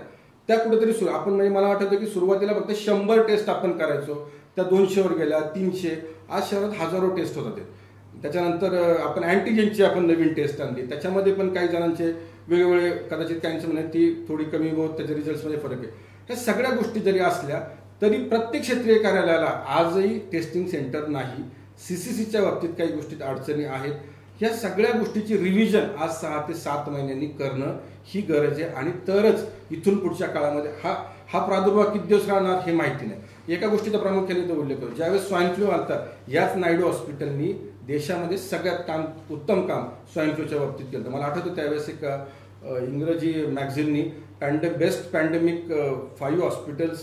त्या कुठेतरी सुरू आपण म्हणजे मला वाटतं की सुरुवातीला फक्त 100 टेस्ट आपण करायचो, त्या 200वर गेल्या, 300. आज शहरात हजारो टेस्ट होतात. त्याच्यानंतर आपण अँटीजेनची आपण नवीन टेस्ट आणली, त्याच्यामध्ये पण काही जणांचे वेगवेगळे कदाचित काहींचं म्हणणे ती थोडी कमी होत त्याच्या रिझल्ट्समध्ये फरक आहे. ह्या सगळ्या गोष्टी जरी असल्या तरी प्रत्येक क्षेत्रीय कार्यालयाला आजही टेस्टिंग सेंटर नाही. सीसीसीच्या बाबतीत काही गोष्टीत अडचणी आहेत. या सगळ्या गोष्टीची रिव्हिजन आज 6 ते 7 महिन्यांनी करणं ही गरज आहे. आणि तरच इथून पुढच्या काळामध्ये हा प्रादुर्भाव किती दिवस राहणार हे माहिती नाही. एका गोष्टीचा प्रामुख्याने तो उल्लेख करतो, ज्यावेळेस स्वाईन फ्लू आलता याच नायडू हॉस्पिटलनी देशामध्ये सगळ्यात उत्तम काम स्वाईन फ्लूच्या बाबतीत केलं. मला आठवतं त्यावेळेस एक इंग्रजी मॅगझिननी बेस्ट पॅन्डेमिक 5 हॉस्पिटल्स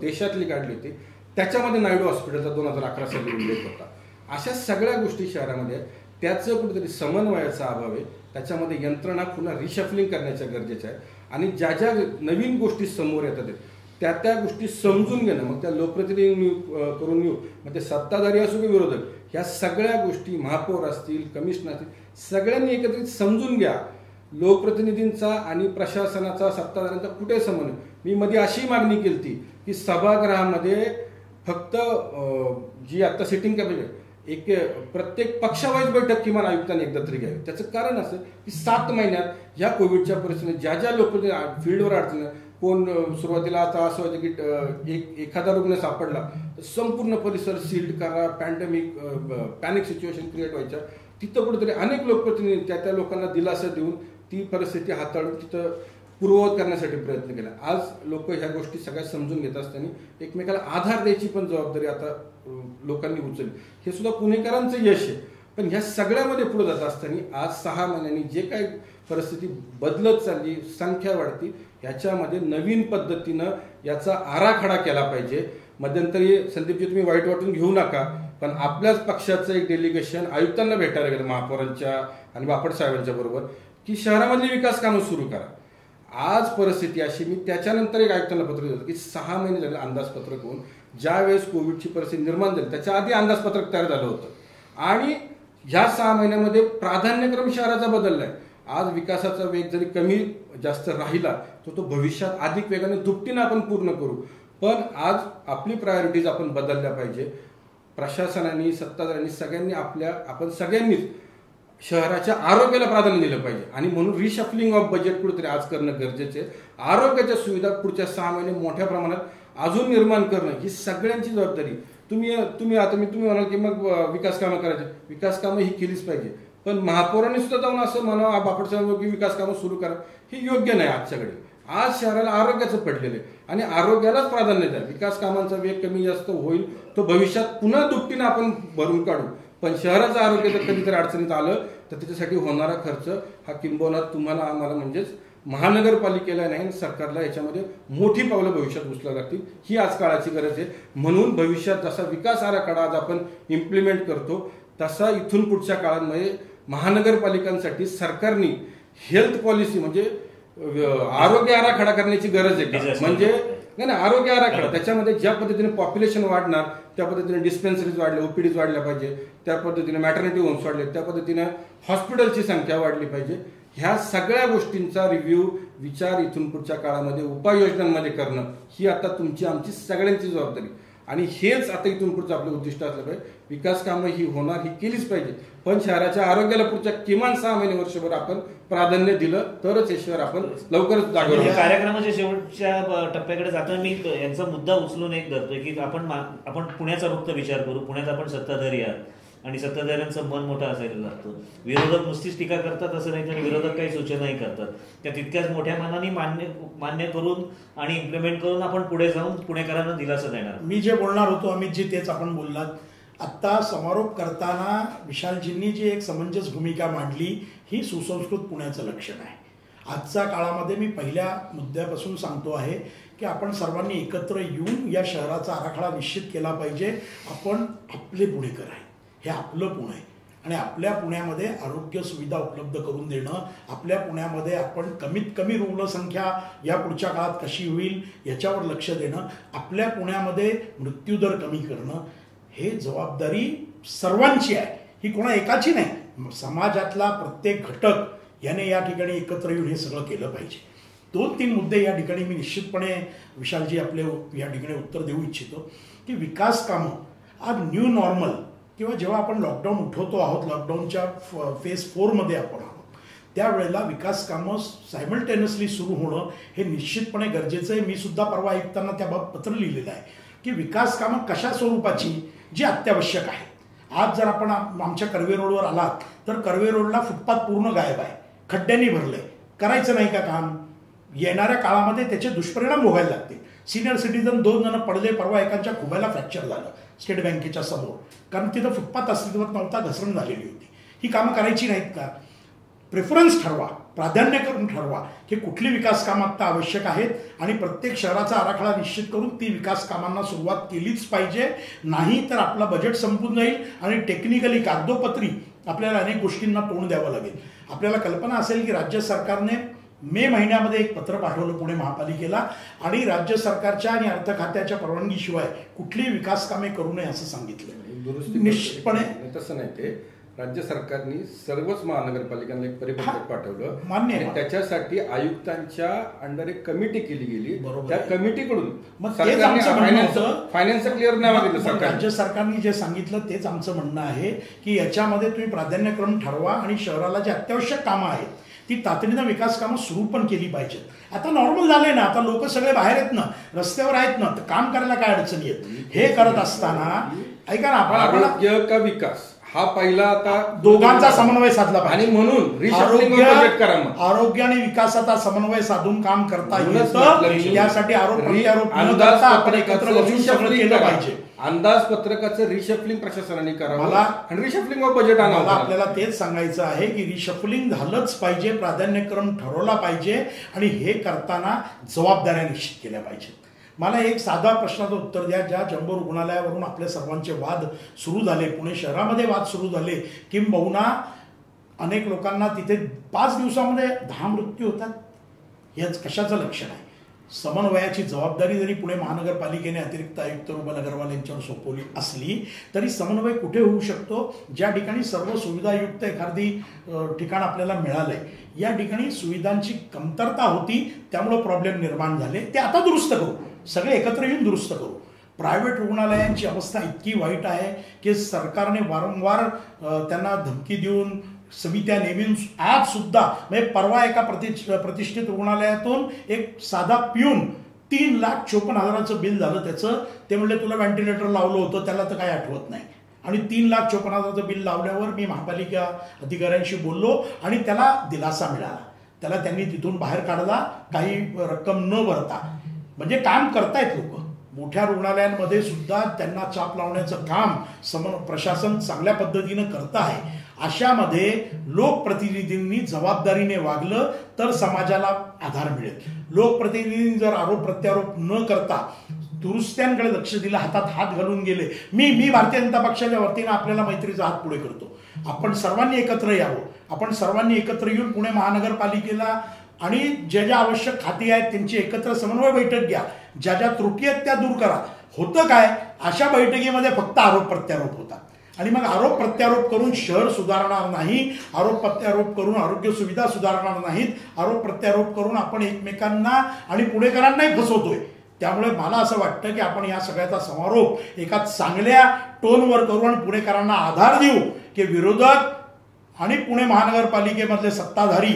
देशातली काढली होती. त्याच्यामध्ये नायडू हॉस्पिटलचा 2011 साली उल्लेख होता. अशा सगळ्या गोष्टी शहरामध्ये आहेत. त्याचं कुठेतरी समन्वयाचा अभाव आहे. त्याच्यामध्ये यंत्रणा पुन्हा रिशफलिंग करण्याच्या गरजेच्या आहे. आणि ज्या ज्या नवीन गोष्टी समोर येतात त्या गोष्टी समजून घेणं, मग त्या लोकप्रतिनिधी करून येऊ, मग ते सत्ताधारी असो की विरोधक, ह्या सगळ्या गोष्टी महापौर असतील, कमिशनर असतील, सगळ्यांनी एकत्रित समजून घ्या. लोकप्रतिनिधींचा आणि प्रशासनाचा, सत्ताधाऱ्यांचा कुठे समन्वय. मी मध्ये अशी मागणी केली की सभागृहामध्ये फक्त जी आता सिटिंग कॅपॅसिटी एक प्रत्येक पक्षावाईज बैठक किमान आयुक्तांनी एकदा तरी घ्यावी. त्याचं कारण असं की 7 महिन्यात या कोविडच्या परिस्थितीत ज्या ज्या लोक फील्डवर अडचण, कोण सुरुवातीला आता असं व्हायचं की एखादा रुग्ण सापडला तर संपूर्ण परिसर सील्ड करा, पॅनिक सिच्युएशन क्रिएट व्हायच्या. तिथं कुठेतरी अनेक लोकप्रतिनिधी त्या लोकांना दिलासा देऊन ती परिस्थिती हाताळून तिथं पूर्ववत करण्यासाठी प्रयत्न केला. आज लोक ह्या गोष्टी सगळ्या समजून घेत असताना एकमेकाला आधार द्यायची पण जबाबदारी आता लोकांनी उचलली. हे सुद्धा पुणेकरांचं यश आहे. पण ह्या सगळ्यामध्ये पुढे जात असताना आज 6 महिन्यांनी जे काही परिस्थिती बदलत चालली, संख्या वाढती, याच्यामध्ये नवीन पद्धतीनं याचा आराखडा केला पाहिजे. मध्यंतरी संदीपजी तुम्ही वाईट वाटून घेऊ नका, पण आपल्याच पक्षाचं एक डेलिगेशन आयुक्तांना भेटायला गेलं, महापौरांच्या आणि बापट साहेबांच्या बरोबर, की शहरामधली विकास कामं सुरू करा. आज परिस्थिती अशी, मी त्याच्यानंतर एक आयुक्तांना पत्र दिलं की 6 महिने झाले अंदाजपत्रक होऊन, ज्या वेळेस कोविडची परिस्थिती निर्माण झाली त्याच्या आधी अंदाजपत्रक तयार झालं होतं. आणि ह्या 6 महिन्यामध्ये प्राधान्यक्रम शहराचा बदललाय. आज विकासाचा वेग जरी कमी जास्त राहिला तो भविष्यात अधिक वेगाने दुपटीनं आपण पूर्ण करू. पण आज आपली प्रायोरिटीज आपण बदलल्या पाहिजे. प्रशासनाने, सत्ताधाऱ्यांनी, सगळ्यांनी आपण सगळ्यांनीच शहराच्या आरोग्याला प्राधान्य दिलं पाहिजे. आणि म्हणून रिशफलिंग ऑफ बजेट कुठेतरी आज करणं गरजेचं आहे. आरोग्याच्या सुविधा पुढच्या 6 महिने मोठ्या प्रमाणात अजून निर्माण करणं ही सगळ्यांची जबाबदारी. तुम्ही म्हणाल की मग विकास कामं करायचे, विकास कामं ही केलीच पाहिजे, पण महापौरांनी सुद्धा जाऊन असं म्हणावं बापट की विकास कामं सुरू करा, हे योग्य नाही. आजच्याकडे आज शहराला आरोग्याचं पडलेलं आहे आणि आरोग्यालाच प्राधान्य द्या. विकास कामांचा वेग कमी जास्त होईल तो भविष्यात पुन्हा दुपटीनं आपण भरून काढू, पण शहराचं आरोग्य जर कधीतरी अडचणीत आलं तर त्याच्यासाठी होणारा खर्च हा किंबहुना तुम्हाला आम्हाला म्हणजेच महानगरपालिकेला नाही सरकारला याच्यामध्ये मोठी पावलं भविष्यात उचलावी लागतील. ही आज काळाची गरज आहे. म्हणून भविष्यात जसा विकास आराखडा आज आपण इम्प्लिमेंट करतो तसा इथून पुढच्या काळामध्ये महानगरपालिकांसाठी सरकारने हेल्थ पॉलिसी म्हणजे आरोग्य आराखडा करण्याची गरज आहे. म्हणजे नाही आरोग्य आराखडा त्याच्यामध्ये ज्या पद्धतीने पॉप्युलेशन वाढणार त्या पद्धतीने डिस्पेन्सरीज वाढल्या, ओपीडीज वाढल्या पाहिजे, त्या पद्धतीने मॅटर्निटी होम्स वाढले, त्या पद्धतीने हॉस्पिटलची संख्या वाढली पाहिजे. ह्या सगळ्या गोष्टींचा रिव्ह्यू विचार इथून पुढच्या काळामध्ये उपाययोजनांमध्ये करणं ही आता तुमची आमची सगळ्यांची जबाबदारी आणि हेच आता इथून पुढचं आपलं उद्दिष्ट असलं पाहिजे. विकास कामं ही होणार ही केलीच पाहिजे, पण शहराच्या आरोग्याला पुढच्या किमान 6 महिने वर्षभर आपण प्राधान्य दिलं तरच हे शहर आपण लवकरच जागेवर. कार्यक्रमाच्या शेवटच्या टप्प्याकडे जाताना मी यांचा मुद्दा उचलून एक धरतोय की आपण पुण्याचा फक्त विचार करू. पुण्यात आपण सत्ताधारी आहात आणि सत्ताधाऱ्यांचं मन मोठं असायला लागतं. विरोधक नुसतीच टीका करतात असं नाही तर विरोधक काही सूचनाही करतात, त्या तितक्याच मोठ्या मनाने मान्य करून आणि इम्प्लिमेंट करून आपण पुढे जाऊन पुणेकरांना दिलासा देणार. मी जे बोलणार होतो अमितजी तेच आपण बोललात. आत्ता समारोप करताना विशालजींनी जी एक समंजस भूमिका मांडली ही सुसंस्कृत पुण्याचं लक्षण आहे. आजच्या काळामध्ये मी पहिल्या मुद्द्यापासून सांगतो आहे की आपण सर्वांनी एकत्र येऊन या शहराचा आराखडा निश्चित केला पाहिजे. आपण आपले पुणेकर आहे, हे आपलं पुणे आहे आणि आपल्या पुण्यामध्ये आरोग्य सुविधा उपलब्ध करून देणं, आपल्या पुण्यामध्ये आपण कमीत कमी रुग्णसंख्या या पुढच्या काळात कशी होईल याच्यावर लक्ष देणं, आपल्या पुण्यामध्ये मृत्यूदर कमी करणं, हे जबाबदारी सर्वांची आहे. ही कोणा एकाची नाही, समाजातला प्रत्येक घटक याने या ठिकाणी एकत्र येऊन हे सगळं केलं पाहिजे. 2-3 मुद्दे या ठिकाणी मी निश्चितपणे विशालजी आपले या ठिकाणी उत्तर देऊ इच्छितो की विकास कामं आज न्यू नॉर्मल किंवा जेव्हा आपण लॉकडाऊन उठवतो आहोत, लॉकडाऊनच्या फेज 4मध्ये आपण आहोत, त्यावेळेला विकास कामं सायमल्टेनियसली सुरू होणं हे निश्चितपणे गरजेचं आहे. मी सुद्धा परवा आयुक्तांना त्याबाबत पत्र लिहिलेलं आहे की विकास कामं कशा स्वरूपाची जी अत्यावश्यक आहे. आज जर आपण आमच्या कर्वे रोडवर आलात तर कर्वे रोडला फुटपाथ पूर्ण गायब आहे, खड्ड्यांनी भरलंय. करायचं नाही का काम? येणाऱ्या काळामध्ये त्याचे दुष्परिणाम भोगायला लागतील. सिनियर सिटीजन 2 जण पडले, परवा एकाच्या खुब्याला फ्रॅक्चर झालं स्टेट बँकेच्या समोर, कारण तिथं फुटपाथ अस्तित्वात नव्हता, घसरण झालेली होती. ही कामं करायची नाहीत का? प्रेफरन्स ठरवा, प्राधान्य करून ठरवा की कुठली विकास कामं आत्ता आवश्यक आहेत आणि प्रत्येक शहराचा आराखडा निश्चित करून ती विकास कामांना सुरुवात केलीच पाहिजे. नाही तर आपला बजेट संपून जाईल आणि टेक्निकली कागदोपत्री आपल्याला अनेक गोष्टींना तोंड द्यावं लागेल. आपल्याला कल्पना असेल की राज्य सरकारने मे महिन्यामध्ये एक पत्र पाठवलं पुणे महापालिकेला आणि राज्य सरकारच्या आणि अर्थ खात्याच्या परवानगीशिवाय कुठलीही विकास कामे करू नये असं सांगितलं. निश्चितपणे तसं नाही, ते राज्य सरकारने सर्वच महानगरपालिकांना एक परिपत्रक पाठवलं, मान्य आहे. त्याच्यासाठी आयुक्तांच्या अंडर एक कमिटी केली गेली. बरोबर. त्या कमिटीकडून फायनान्स क्लिअर नाही मागितलं सरकार. राज्य सरकारने जे सांगितलं तेच आमचं म्हणणं आहे की याच्यामध्ये तुम्ही प्राधान्यक्रम ठरवा आणि शहराला जे अत्यावश्यक कामं आहेत ती तातडीनं विकास कामं सुरू पण केली पाहिजेत. आता नॉर्मल झालंय ना, आता लोक सगळे बाहेर आहेत ना, रस्त्यावर आहेत ना, तर काम करायला काय अडचणी आहेत? हे करत असताना ऐका ना, आरोग्य का विकास हा पहिला आता दोघांचा समन्वय साधला पाहिजे आणि म्हणून आरोग्य आणि विकासाचा समन्वय साधून काम करता येतं. त्यासाठी आरोप प्रत्यारोप आपण एकत्र बसून सगळं केलं पाहिजे. अंदाजपत्रकाचं रिशफलिंग प्रशासनाने करावं आणि रिशफलिंग बजेट आणावं. आपल्याला तेच सांगायचं आहे की रिशफलिंग झालंच पाहिजे, प्राधान्यक्रम ठरवला पाहिजे आणि हे करताना जबाबदाऱ्या निश्चित केल्या पाहिजेत. मला एक साधा प्रश्नाचं उत्तर द्या. ज्या जम्बो रुग्णालयावरून आपले सर्वांचे वाद सुरू झाले, पुणे शहरामध्ये वाद सुरू झाले, किंबहुना अनेक लोकांना तिथे 5 दिवसामध्ये 10 मृत्यू होतात, हेच कशाचं लक्षण आहे? समन्वयाची जबाबदारी जरी पुणे महानगरपालिकेने अतिरिक्त आयुक्त रुबल अग्रवाल यांच्यावर सोपवली असली तरी समन्वय कुठे होऊ शकतो? ज्या ठिकाणी सर्व सुविधायुक्त एखादी ठिकाण आपल्याला मिळालंय, या ठिकाणी सुविधांची कमतरता होती, त्यामुळे प्रॉब्लेम निर्माण झाले. ते आता दुरुस्त करू, सगळे एकत्र येऊन दुरुस्त करू. प्रायव्हेट रुग्णालयांची अवस्था इतकी वाईट आहे की सरकारने वारंवार त्यांना धमकी देऊन समित्या नेमून आज सुद्धा म्हणजे परवा एका प्रतिष्ठित रुग्णालयातून एक साधा पिऊन 3,54,000 बिल झालं त्याचं. ते म्हणले तुला व्हेंटिलेटर लावलं होतं, त्याला तर काही आठवत नाही. आणि 3,54,000 बिल लावल्यावर मी महापालिका अधिकाऱ्यांशी बोललो आणि त्याला दिलासा मिळाला. त्याला त्यांनी तिथून बाहेर काढला काही रक्कम न भरता. म्हणजे काम करतायत लोक. मोठ्या रुग्णालयांमध्ये सुद्धा त्यांना चाप लावण्याचं काम प्रशासन चांगल्या पद्धतीनं करत आहे. अशामध्ये लोकप्रतिनिधींनी जबाबदारीने वागलं तर समाजाला आधार मिळेल. लोकप्रतिनिधींनी जर आरोप प्रत्यारोप न करता दुरुस्त्यांकडे लक्ष दिलं, हातात हात घालून गेले. मी भारतीय जनता पक्षाच्या वतीनं आपल्याला मैत्रीचा हात पुढे करतो. आपण सर्वांनी एकत्र यावं. आपण सर्वांनी एकत्र येऊन पुणे महानगरपालिकेला आणि ज्या ज्या आवश्यक खाती आहेत त्यांची एकत्र समन्वय बैठक घ्या. ज्या ज्या त्रुटी आहेत त्या दूर करा. होतं काय, अशा बैठकीमध्ये फक्त आरोप प्रत्यारोप होतात आणि मग आरोप प्रत्यारोप करून शहर सुधारणार नाही, आरोप प्रत्यारोप करून आरोग्य सुविधा सुधारणार नाहीत, आरोप प्रत्यारोप करून आपण एकमेकांना आणि पुणेकरांनाही फसवतोय. त्यामुळे मला असं वाटतं की आपण या सगळ्याचा समारोप एका चांगल्या टोनवर करू आणि पुणेकरांना आधार देऊ की विरोधक आणि पुणे महानगरपालिकेमधले सत्ताधारी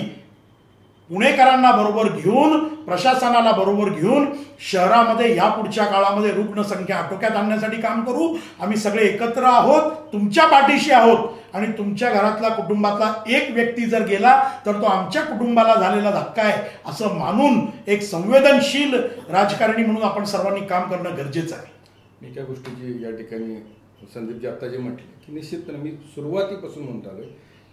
पुणेकरांना बरोबर घेऊन, प्रशासनाला बरोबर घेऊन शहरामध्ये या पुढच्या काळामध्ये रुग्णसंख्या आटोक्यात आणण्यासाठी काम करू. आम्ही सगळे एकत्र आहोत, तुमच्या पाठीशी आहोत आणि तुमच्या घरातला कुटुंबातला एक व्यक्ती जर गेला तर तो आमच्या कुटुंबाला झालेला धक्का आहे असं मानून एक संवेदनशील राजकारणी म्हणून आपण सर्वांनी काम करणं गरजेचं आहे. मी त्या गोष्टीची या ठिकाणी संदीपजी आत्ता जे म्हटले की निश्चितपणे मी सुरुवातीपासून म्हणतो आलोय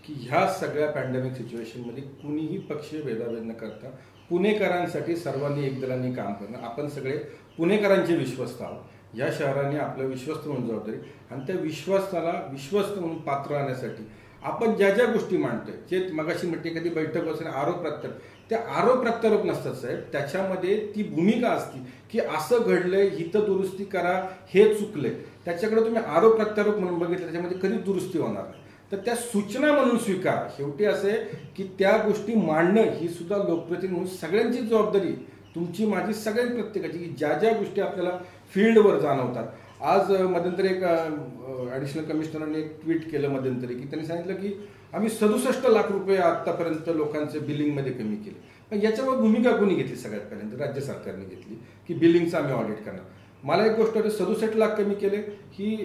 की ह्या सगळ्या पॅन्डेमिक सिच्युएशनमध्ये कुणीही पक्षीय भेदाभेद न करता पुणेकरांसाठी सर्वांनी एक दलाने काम करणं. आपण सगळे पुणेकरांचे विश्वस्त आहोत. या शहराने आपलं विश्वस्त म्हणून जबाबदारी आणि त्या विश्वासाला विश्वस्त म्हणून पात्र राहण्यासाठी आपण ज्या ज्या गोष्टी मांडतोय, जे मगाशी म्हटली एखादी बैठक असेल आरोप प्रत्यारोप, त्या आरोप प्रत्यारोप नसतात साहेब. त्याच्यामध्ये ती भूमिका असते की असं घडलंय, हिथं दुरुस्ती करा, हे चुकलंय. त्याच्याकडे तुम्ही आरोप प्रत्यारोप म्हणून बघितलं त्याच्यामध्ये कधीच दुरुस्ती होणार नाही. तर त्या सूचना म्हणून स्वीकार. शेवटी असे की त्या गोष्टी मांडणं ही सुद्धा लोकप्रतिनिधी म्हणून सगळ्यांची जबाबदारी, तुमची माझी सगळ्यांची प्रत्येकाची, की ज्या ज्या गोष्टी आपल्याला फील्डवर जाणवतात. आज मध्यंतरी एक ॲडिशनल कमिशनरने एक ट्विट केलं मध्यंतरी की त्यांनी सांगितलं की आम्ही 67 लाख रुपये आत्तापर्यंत लोकांचे बिलिंगमध्ये कमी केले. पण याच्यावर भूमिका कोणी घेतली? सगळ्यात पहिल्यांदा राज्य सरकारने घेतली की बिलिंगचं आम्ही ऑडिट करणार. मला एक गोष्ट वाटते 67 लाख कमी केले ही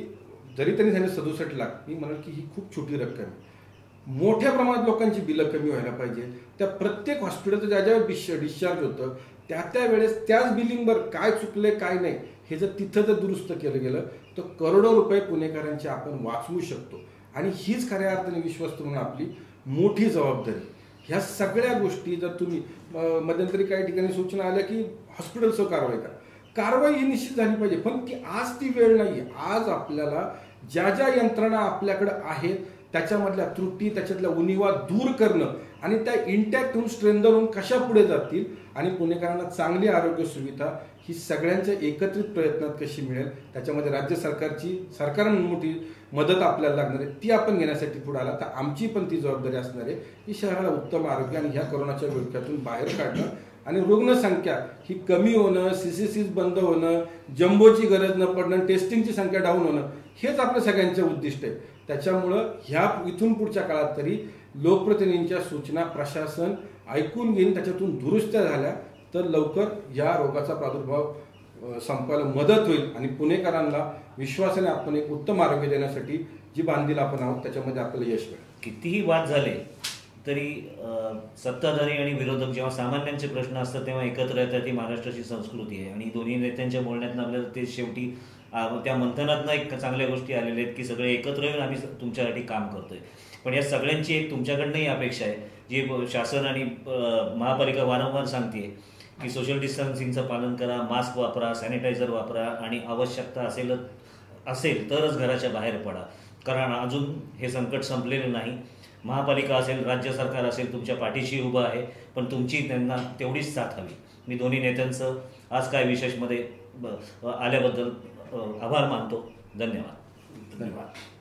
जरी त्यांनी सांगितलं 67 लाख, मी म्हणाल की ही खूप छोटी रक्कम आहे. मोठ्या प्रमाणात लोकांची बिलं कमी व्हायला पाहिजे. त्या प्रत्येक हॉस्पिटलचं ज्या ज्यावेळेस डिस्चार्ज होतं त्या वेळेस त्याच बिलिंगवर काय चुकले काय नाही हे जर तिथं जर दुरुस्त केलं गेलं तर करोडो रुपये पुणेकरांचे आपण वाचवू शकतो. आणि हीच खऱ्या अर्थाने विश्वस्त म्हणून आपली मोठी जबाबदारी. ह्या सगळ्या गोष्टी जर तुम्ही मध्यंतरी काही ठिकाणी सूचना आल्या की हॉस्पिटलचं कारवाई करा. कारवाई ही निश्चित झाली पाहिजे, पण ती आज ती वेळ नाही. आज आपल्याला ज्या ज्या यंत्रणा आपल्याकडे आहेत त्याच्यामधल्या त्रुटी, त्याच्यातल्या उणिवा दूर करणं आणि त्या इंटॅक्ट होऊन स्ट्रेंथन होऊन कशा पुढे जातील आणि पुणेकरांना चांगली आरोग्य सुविधा ही सगळ्यांच्या एकत्रित प्रयत्नात कशी मिळेल, त्याच्यामध्ये राज्य सरकारनं मोठी मदत आपल्याला लागणार आहे, ती आपण घेण्यासाठी पुढे आला तर आमची पण ती जबाबदारी असणार आहे की शहराला उत्तम आरोग्य आणि ह्या कोरोनाच्या विळख्यातून बाहेर काढणं आणि रुग्णसंख्या ही कमी होणं, CCCs बंद होणं, जम्बोची गरज न पडणं, टेस्टिंगची संख्या डाऊन होणं, हेच आपलं सगळ्यांचे उद्दिष्ट आहे. त्याच्यामुळं इथून पुढच्या काळात तरी लोकप्रतिनिधींच्या सूचना प्रशासन ऐकून घेऊन त्याच्यातून दुरुस्त्या झाल्या तर लवकर या रोगाचा प्रादुर्भाव संपायला मदत होईल आणि पुणेकरांना विश्वासाने आपण एक उत्तम आरोग्य देण्यासाठी जी बांधील आपण आहोत त्याच्यामध्ये आपल्याला यश मिळेल. कितीही वाद झाले तरी सत्ताधारी आणि विरोधक जेव्हा सामान्यांचे प्रश्न असतात तेव्हा एकत्र येतात. ही महाराष्ट्राची संस्कृती आहे आणि दोन्ही नेत्यांच्या बोलण्यातनं आपल्याला ते शेवटी त्या मंथनातनं एक चांगल्या गोष्टी आलेल्या आहेत की सगळे एकत्र येऊन आम्ही तुमच्यासाठी काम करतोय. पण या सगळ्यांची एक तुमच्याकडनंही अपेक्षा आहे जी शासन आणि महापालिका वारंवार सांगते की सोशल डिस्टन्सिंगचं पालन करा, मास्क वापरा, सॅनिटायझर वापरा आणि आवश्यकता असेल तरच घराच्या बाहेर पडा. कारण अजून हे संकट संपलेलं नाही. महापालिका असेल, राज्य सरकार असेल तुमच्या पाठीशी उभं आहे, पण तुमची त्यांना तेवढीच साथ हवी. मी दोन्ही नेत्यांचं आज काय विशेषमध्ये आल्याबद्दल आभार मानतो. धन्यवाद.